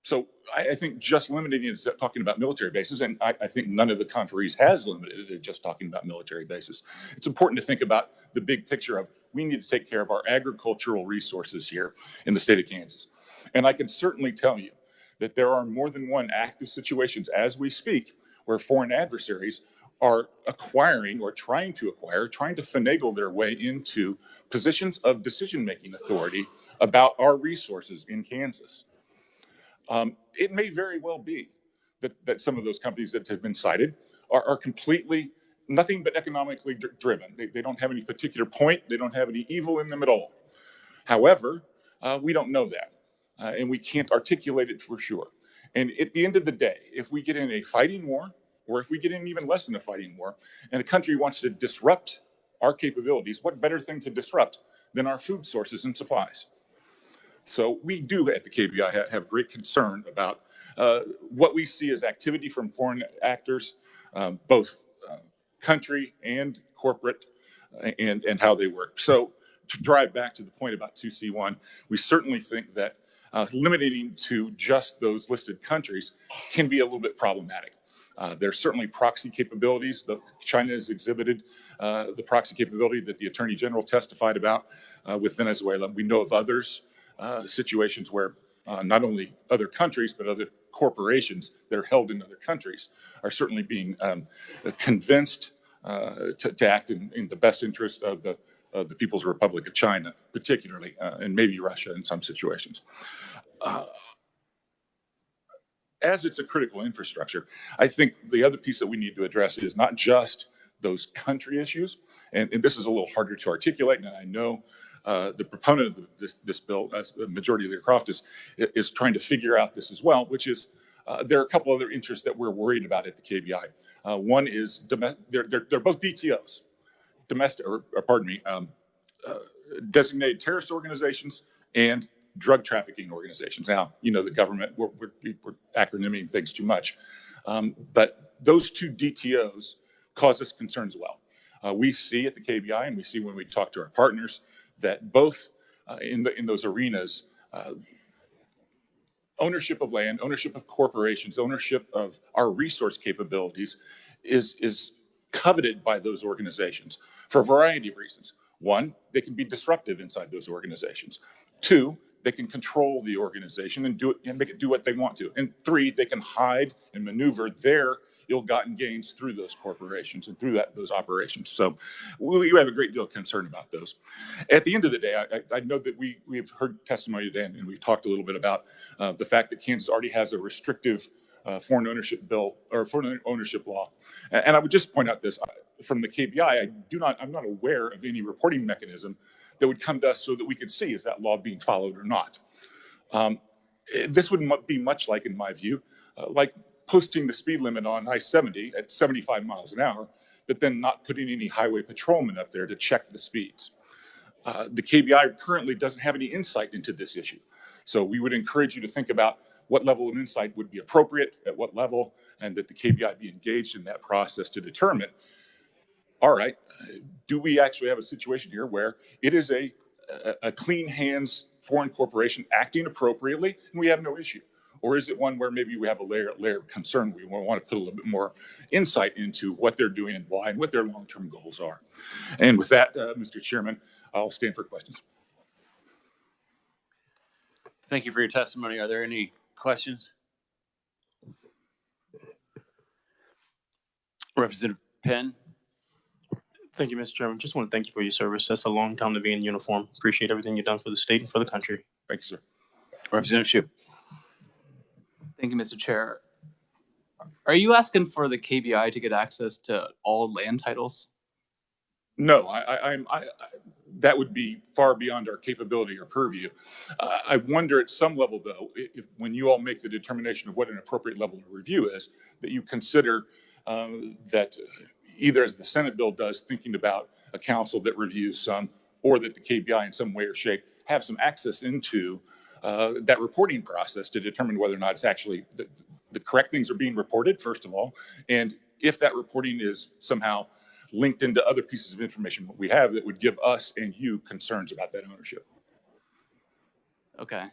So I think just limiting it to talking about military bases, and I think none of the conferees has limited it to just talking about military bases. It's important to think about the big picture of we need to take care of our agricultural resources here in the state of Kansas. And I can certainly tell you that there are more than one active situations as we speak where foreign adversaries are acquiring or trying to acquire, trying to finagle their way into positions of decision-making authority about our resources in Kansas. It may very well be that some of those companies that have been cited are completely nothing but economically driven. They don't have any particular point. They don't have any evil in them at all. However, we don't know that, and we can't articulate it for sure. And at the end of the day, if we get in a fighting war, or if we get in even less than a fighting war, and a country wants to disrupt our capabilities, what better thing to disrupt than our food sources and supplies? So we do at the KBI have great concern about what we see as activity from foreign actors, both country and corporate, and how they work. So to drive back to the point about 2C1, we certainly think that limiting to just those listed countries can be a little bit problematic. There's certainly proxy capabilities. China has exhibited the proxy capability that the Attorney General testified about with Venezuela. We know of others. Situations where not only other countries, but other corporations that are held in other countries are certainly being convinced to act in the best interest of the People's Republic of China, particularly, and maybe Russia in some situations. As it's a critical infrastructure, I think the other piece that we need to address is not just those country issues, and this is a little harder to articulate, and I know the proponent of this bill, the majority leader Croft, is trying to figure out this as well, which is there are a couple other interests that we're worried about at the KBI. One is they're both DTOs, designated terrorist organizations and drug trafficking organizations. Now, you know, the government, we're acronyming things too much, but those two DTOs cause us concerns as well. We see at the KBI, and we see when we talk to our partners, that both in those arenas, ownership of land, ownership of corporations, ownership of our resource capabilities is coveted by those organizations for a variety of reasons. One, they can be disruptive inside those organizations. Two, they can control the organization and do it and make it do what they want to. And three, they can hide and maneuver their ill-gotten gains through those corporations and through those operations. So we have a great deal of concern about those. At the end of the day, I know that we've heard testimony today, and we've talked a little bit about the fact that Kansas already has a restrictive foreign ownership bill or foreign ownership law. And I would just point out this from the KBI, I'm not aware of any reporting mechanism that would come to us so that we could see, is that law being followed or not? This would be much like, in my view, like posting the speed limit on I-70 at 75 miles an hour, but then not putting any highway patrolmen up there to check the speeds. The KBI currently doesn't have any insight into this issue. So we would encourage you to think about what level of insight would be appropriate, at what level, and that the KBI be engaged in that process to determine, all right, do we actually have a situation here where it is a clean hands foreign corporation acting appropriately and we have no issue? Or is it one where maybe we have a layer of concern? We want to put a little bit more insight into what they're doing and why and what their long-term goals are. And with that, Mr. Chairman, I'll stand for questions. Thank you for your testimony. Are there any questions? Representative Penn. Thank you, Mr. Chairman. Just want to thank you for your service. That's a long time to be in uniform. Appreciate everything you've done for the state and for the country. Thank you, sir. Representative Shue. Thank you, Mr. Chair. Are you asking for the KBI to get access to all land titles? No, that would be far beyond our capability or purview. I wonder at some level, though, if when you all make the determination of what an appropriate level of review is, that you consider that either as the Senate bill does, thinking about a council that reviews some, or that the KBI in some way or shape have some access into that reporting process to determine whether or not it's actually the correct things are being reported, first of all, and if that reporting is somehow linked into other pieces of information we have that would give us and you concerns about that ownership. Okay.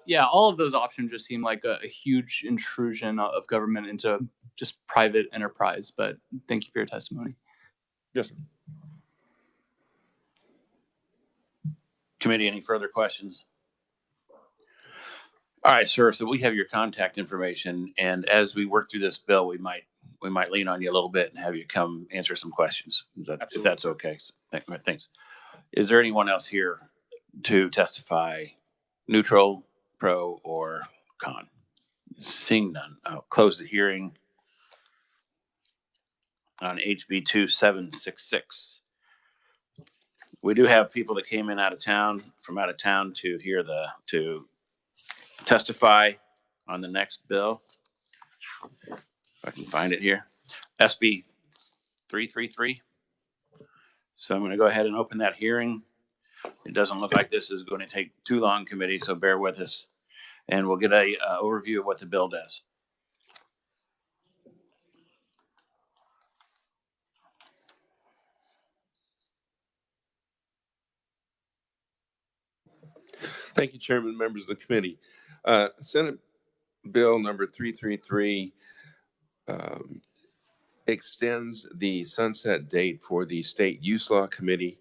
Yeah, all of those options just seem like a huge intrusion of government into just private enterprise, but thank you for your testimony. Yes, sir. Committee, any further questions? All right, sir. So we have your contact information, and as we work through this bill, we might lean on you a little bit and have you come answer some questions. If that's okay. So, thanks. Is there anyone else here to testify, neutral, pro, or con? Seeing none, I'll close the hearing on HB 2766. We do have people that came in from out of town to hear to testify on the next bill. If I can find it here. SB 333. So I'm going to go ahead and open that hearing. It doesn't look like this is going to take too long, committee, so bear with us. And we'll get a overview of what the bill does. Thank you, Chairman, members of the committee. Senate Bill number 333 extends the sunset date for the State Use Law Committee,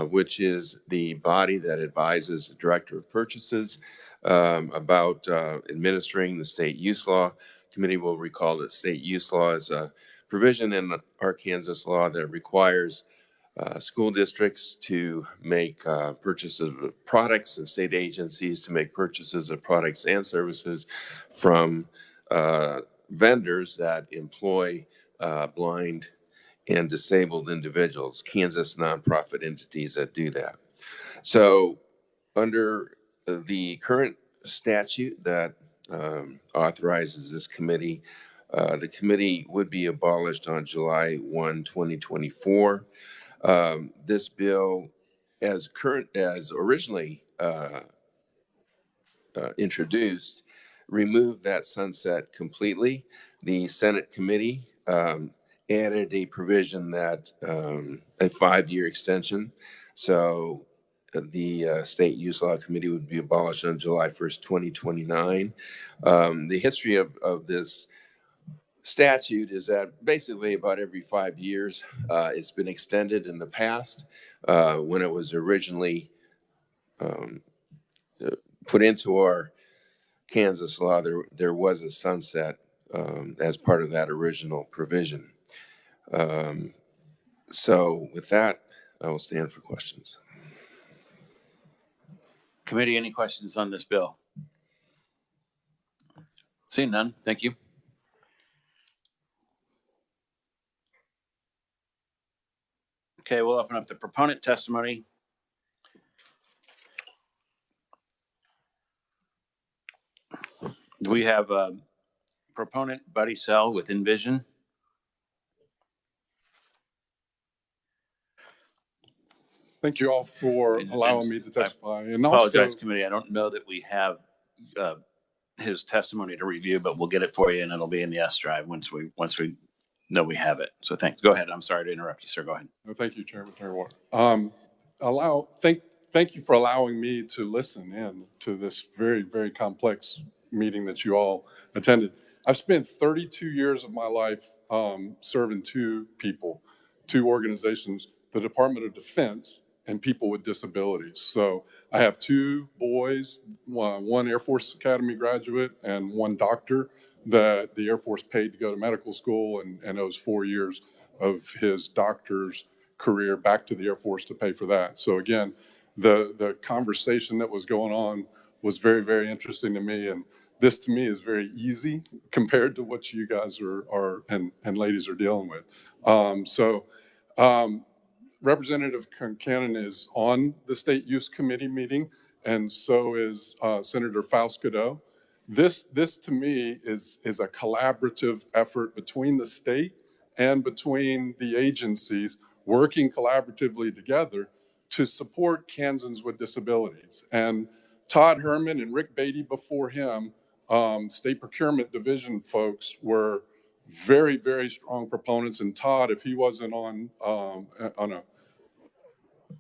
which is the body that advises the Director of Purchases about administering the state use law. Committee will recall that state use law is a provision in Arkansas law that requires school districts to make purchases of products and state agencies to make purchases of products and services from vendors that employ blind and disabled individuals, Kansas nonprofit entities that do that. So under the current statute that authorizes this committee, the committee would be abolished on July 1, 2024. This bill, as originally introduced, removed that sunset completely. The Senate committee added a provision that a 5-year extension. So the State Use Law Committee would be abolished on July 1st, 2029. The history of this statute is that basically about every 5 years it's been extended in the past. When it was originally put into our Kansas law, there was a sunset as part of that original provision. So with that, I will stand for questions. Committee, any questions on this bill? Seeing none, thank you. Okay, we'll open up the proponent testimony. Do we have a proponent, Buddy Sell with Envision? Thank you all for allowing me to testify. And apologize, also, committee. I don't know that we have his testimony to review, but we'll get it for you, and it'll be in the S drive once we know we have it. So thanks. Go ahead. I'm sorry to interrupt you, sir. Go ahead. no, thank you, Chairman Terry. Thank you for allowing me to listen in to this very, very complex meeting that you all attended. I've spent 32 years of my life serving two organizations, the Department of Defense and people with disabilities. So I have two boys, one Air Force Academy graduate and one doctor that the Air Force paid to go to medical school and owes 4 years of his doctor's career back to the Air Force to pay for that. So again, the conversation that was going on was very, very interesting to me. And this to me is very easy compared to what you guys are and ladies are dealing with. Um, Representative Concanon is on the State Use Committee meeting, and so is Senator Faust-Godot. This to me is a collaborative effort between the state and between the agencies working collaboratively together to support Kansans with disabilities. And Todd Herman and Rick Beatty before him, State Procurement Division folks, were very, very strong proponents. And Todd, if he wasn't on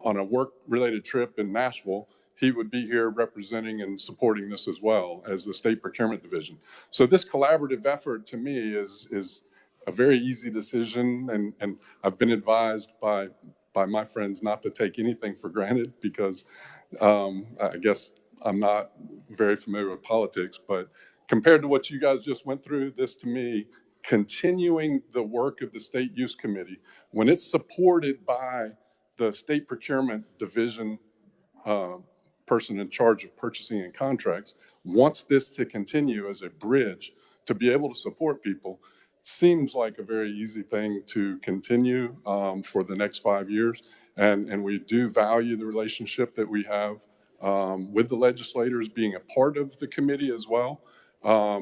a work-related trip in Nashville, he would be here representing and supporting this as well as the State Procurement Division. So this collaborative effort to me is a very easy decision, and I've been advised by my friends not to take anything for granted because I guess I'm not very familiar with politics, but compared to what you guys just went through, this to me, continuing the work of the State Use Committee, when it's supported by the State Procurement Division person in charge of purchasing and contracts, wants this to continue as a bridge to be able to support people, seems like a very easy thing to continue for the next 5 years. And we do value the relationship that we have with the legislators being a part of the committee as well.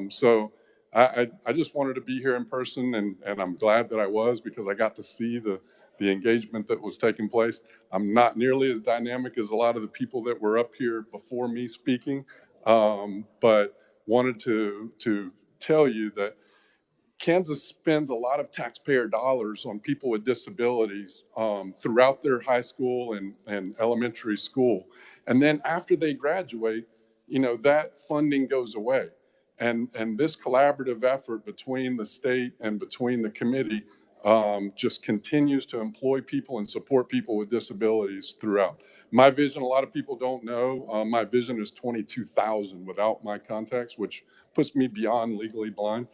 So I just wanted to be here in person, and I'm glad that I was, because I got to see the engagement that was taking place. I'm not nearly as dynamic as a lot of the people that were up here before me speaking, but wanted to tell you that Kansas spends a lot of taxpayer dollars on people with disabilities throughout their high school and elementary school. And then after they graduate, that funding goes away. And this collaborative effort between the state and between the committee just continues to employ people and support people with disabilities throughout. My vision, a lot of people don't know, my vision is 22,000 without my contacts, which puts me beyond legally blind.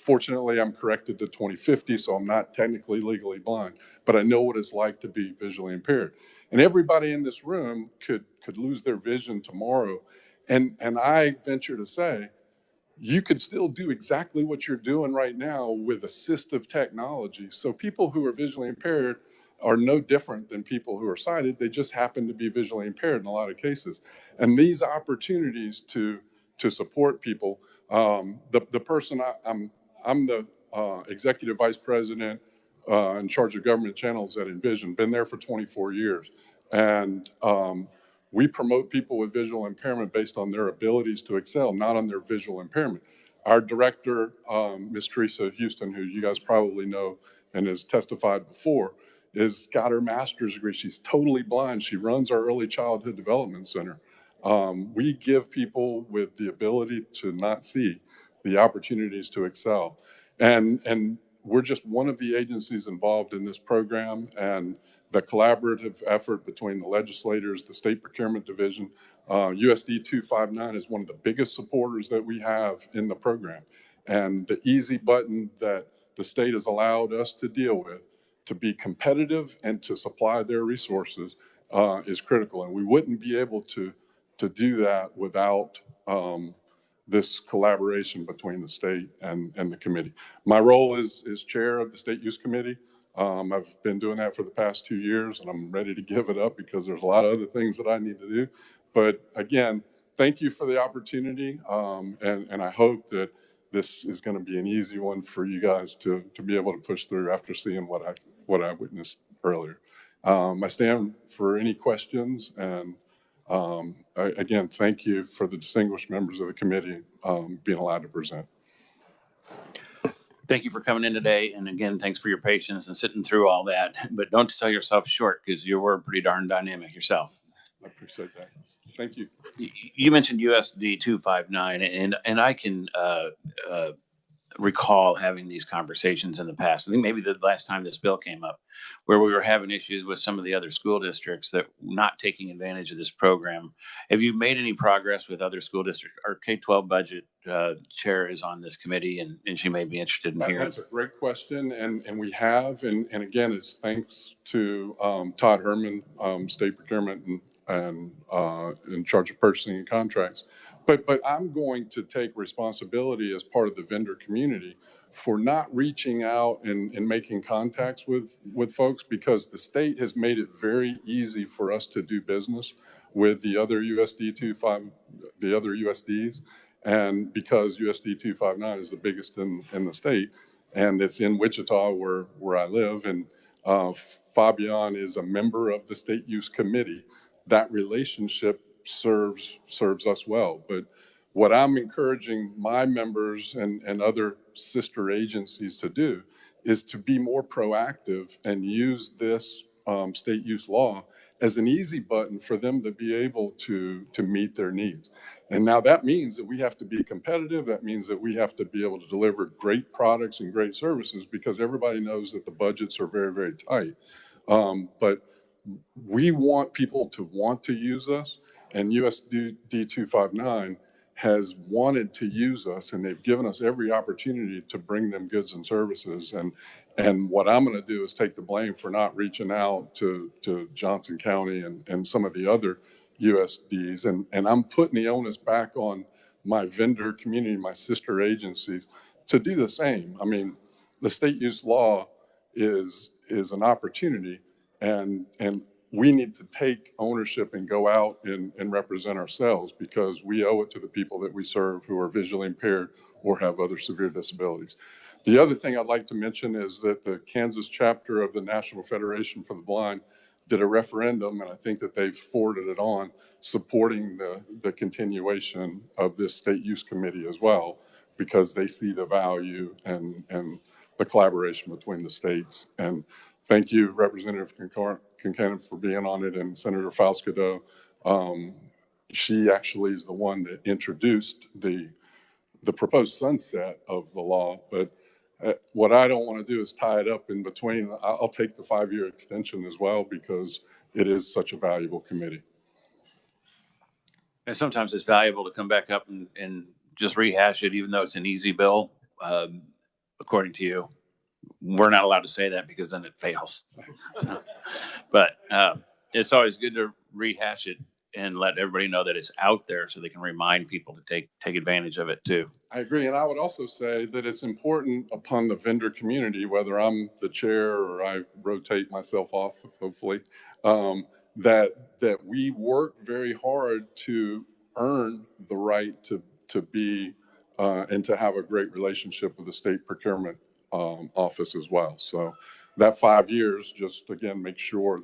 Fortunately, I'm corrected to 2050, so I'm not technically legally blind, but I know what it's like to be visually impaired. And everybody in this room could lose their vision tomorrow. And I venture to say, you could still do exactly what you're doing right now with assistive technology. So people who are visually impaired are no different than people who are sighted. They just happen to be visually impaired in a lot of cases. And these opportunities to support people, the person I'm the executive vice president in charge of government channels at Envision, been there for 24 years. And we promote people with visual impairment based on their abilities to excel, not on their visual impairment. Our director, Ms. Teresa Houston, who you guys probably know and has testified before, has got her master's degree. She's totally blind. She runs our Early Childhood Development Center. We give people with the ability to not see the opportunities to excel. And we're just one of the agencies involved in this program, and the collaborative effort between the legislators, the State Procurement Division, USD 259 is one of the biggest supporters that we have in the program. And the easy button that the state has allowed us to deal with to be competitive and to supply their resources is critical. And we wouldn't be able to do that without this collaboration between the state and the committee. My role is chair of the State Use Committee. I've been doing that for the past 2 years, and I'm ready to give it up because there's a lot of other things that I need to do. But again, thank you for the opportunity, and I hope that this is going to be an easy one for you guys to be able to push through after seeing what I witnessed earlier. I stand for any questions, and again, thank you for the distinguished members of the committee being allowed to present. Thank you for coming in today. And again, thanks for your patience and sitting through all that. But don't sell yourself short, because you were pretty darn dynamic yourself. I appreciate that. Thank you. You mentioned USD 259, and I can recall having these conversations in the past. I think maybe the last time this bill came up, where we were having issues with some of the other school districts that were not taking advantage of this program. Have you made any progress with other school districts? Our K-12 budget chair is on this committee, and she may be interested in hearing. That's a great question, and we have, and again, it's thanks to Todd Herman, State Procurement and and in charge of purchasing and contracts. But I'm going to take responsibility as part of the vendor community for not reaching out and making contacts with folks, because the state has made it very easy for us to do business with the other the other USDs. And because USD 259 is the biggest in the state, and it's in Wichita where I live, and Fabian is a member of the state use committee, that relationship serves us well. But what I'm encouraging my members and other sister agencies to do is to be more proactive and use this state use law as an easy button for them to be able to meet their needs. And now that means that we have to be competitive. That means that we have to be able to deliver great products and great services, because everybody knows that the budgets are very, very tight. But we want people to want to use us, and USD 259 has wanted to use us, and they've given us every opportunity to bring them goods and services. And what I'm going to do is take the blame for not reaching out to Johnson County and some of the other USDs, and I'm putting the onus back on my vendor community, my sister agencies, to do the same. I mean, the state use law is an opportunity, and we need to take ownership and go out and represent ourselves, because we owe it to the people that we serve who are visually impaired or have other severe disabilities. The other thing I'd like to mention is that the Kansas chapter of the National Federation for the Blind did a referendum, and I think that they've forwarded it on, supporting the continuation of this state use committee as well, because they see the value and the collaboration between the states. And thank you, Representative Kincannon, for being on it, and Senator Falscado. She actually is the one that introduced the proposed sunset of the law. But what I don't want to do is tie it up in between. I'll take the 5-year extension as well, because it is such a valuable committee. And sometimes it's valuable to come back up and just rehash it, even though it's an easy bill, according to you. We're not allowed to say that because then it fails. But it's always good to rehash it and let everybody know that it's out there, so they can remind people to take advantage of it too. I agree. And I would also say that it's important upon the vendor community, whether I'm the chair or I rotate myself off, hopefully, that we work very hard to earn the right to be and to have a great relationship with the state procurement office as well. So that 5 years, just again, make sure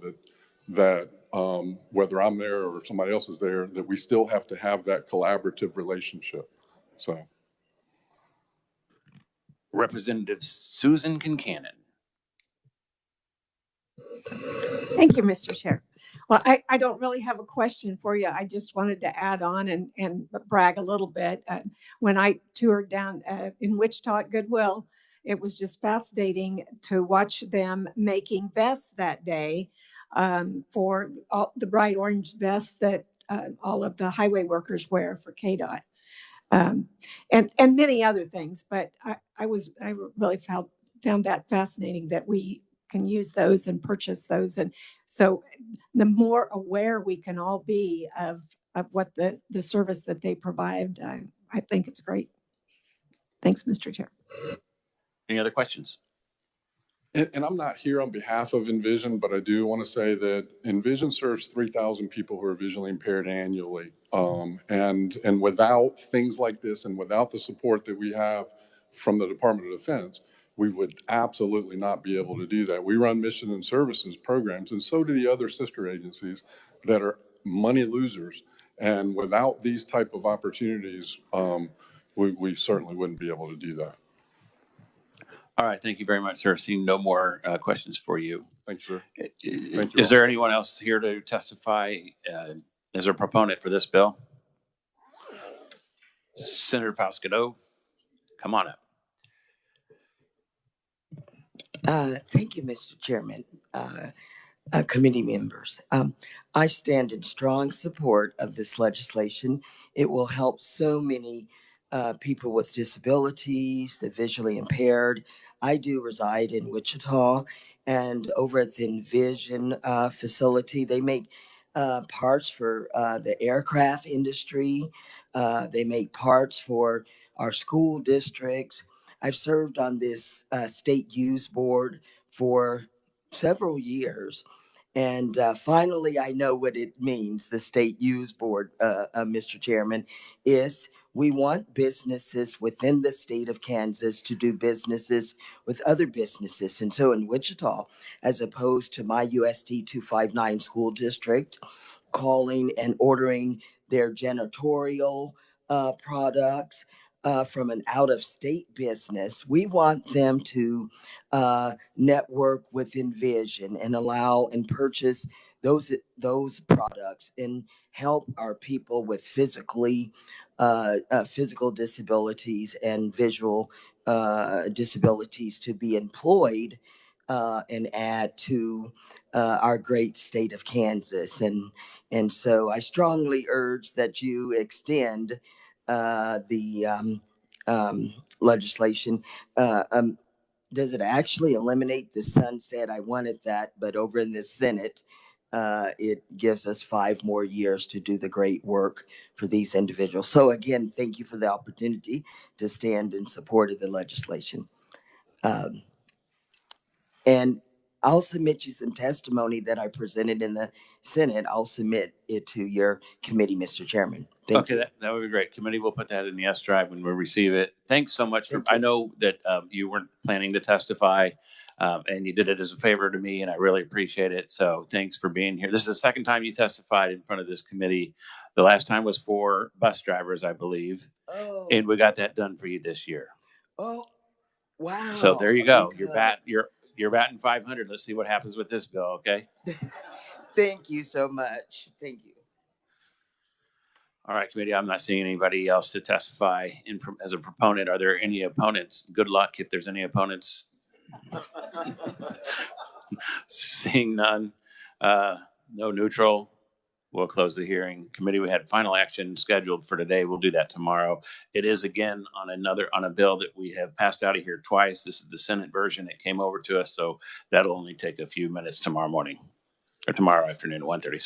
that whether I'm there or somebody else is there, that we still have to have that collaborative relationship. So. Representative Susan Kincannon. Thank you, Mr. Chair. Well, I don't really have a question for you. I just wanted to add on and brag a little bit. When I toured down in Wichita at Goodwill, it was just fascinating to watch them making vests that day for all the bright orange vests that all of the highway workers wear for KDOT. And many other things, but I really found that fascinating that we can use those and purchase those. And so the more aware we can all be of what the service that they provide, I think it's great. Thanks, Mr. Chair. Any other questions? And I'm not here on behalf of Envision, but I do want to say that Envision serves 3,000 people who are visually impaired annually. And without things like this, and without the support that we have from the Department of Defense, we would absolutely not be able to do that. We run mission and services programs, and so do the other sister agencies that are money losers. And without these type of opportunities, we certainly wouldn't be able to do that. All right. Thank you very much, sir. Seeing no more questions for you. Thank you, sir. Is there anyone else here to testify as a proponent for this bill? Senator Falscado, come on up. Thank you, Mr. Chairman, committee members. I stand in strong support of this legislation. It will help so many people with disabilities, the visually impaired. I do reside in Wichita, and over at the Envision facility, they make parts for the aircraft industry. They make parts for our school districts. I've served on this state use board for several years. And finally, I know what it means, the state use board, Mr. Chairman, is we want businesses within the state of Kansas to do businesses with other businesses. And so in Wichita, as opposed to my USD 259 school district, calling and ordering their janitorial products from an out-of-state business, we want them to network with Envision and allow and purchase those products and help our people with physical disabilities and visual disabilities to be employed and add to our great state of Kansas. And so I strongly urge that you extend the legislation. Does it actually eliminate the sunset? I wanted that, but over in the Senate, it gives us 5 more years to do the great work for these individuals. So again, thank you for the opportunity to stand in support of the legislation. And I'll submit you some testimony that I presented in the Senate. I'll submit it to your committee, Mr. Chairman. Thank you. That would be great. Committee will put that in the S drive when we receive it. Thanks so much for, I know that you weren't planning to testify and you did it as a favor to me and I really appreciate it. So thanks for being here. This is the second time you testified in front of this committee. The last time was for bus drivers, I believe. Oh. And we got that done for you this year. Oh, wow. So there you go. You're batting 500. Let's see what happens with this bill. Okay. Thank you so much. Thank you. All right, committee, I'm not seeing anybody else to testify as a proponent. Are there any opponents? Good luck if there's any opponents. Seeing none, no neutral, we'll close the hearing. Committee, we had final action scheduled for today. We'll do that tomorrow. It is again on a bill that we have passed out of here twice. This is the Senate version. It came over to us, so that'll only take a few minutes tomorrow morning or tomorrow afternoon at 1:30.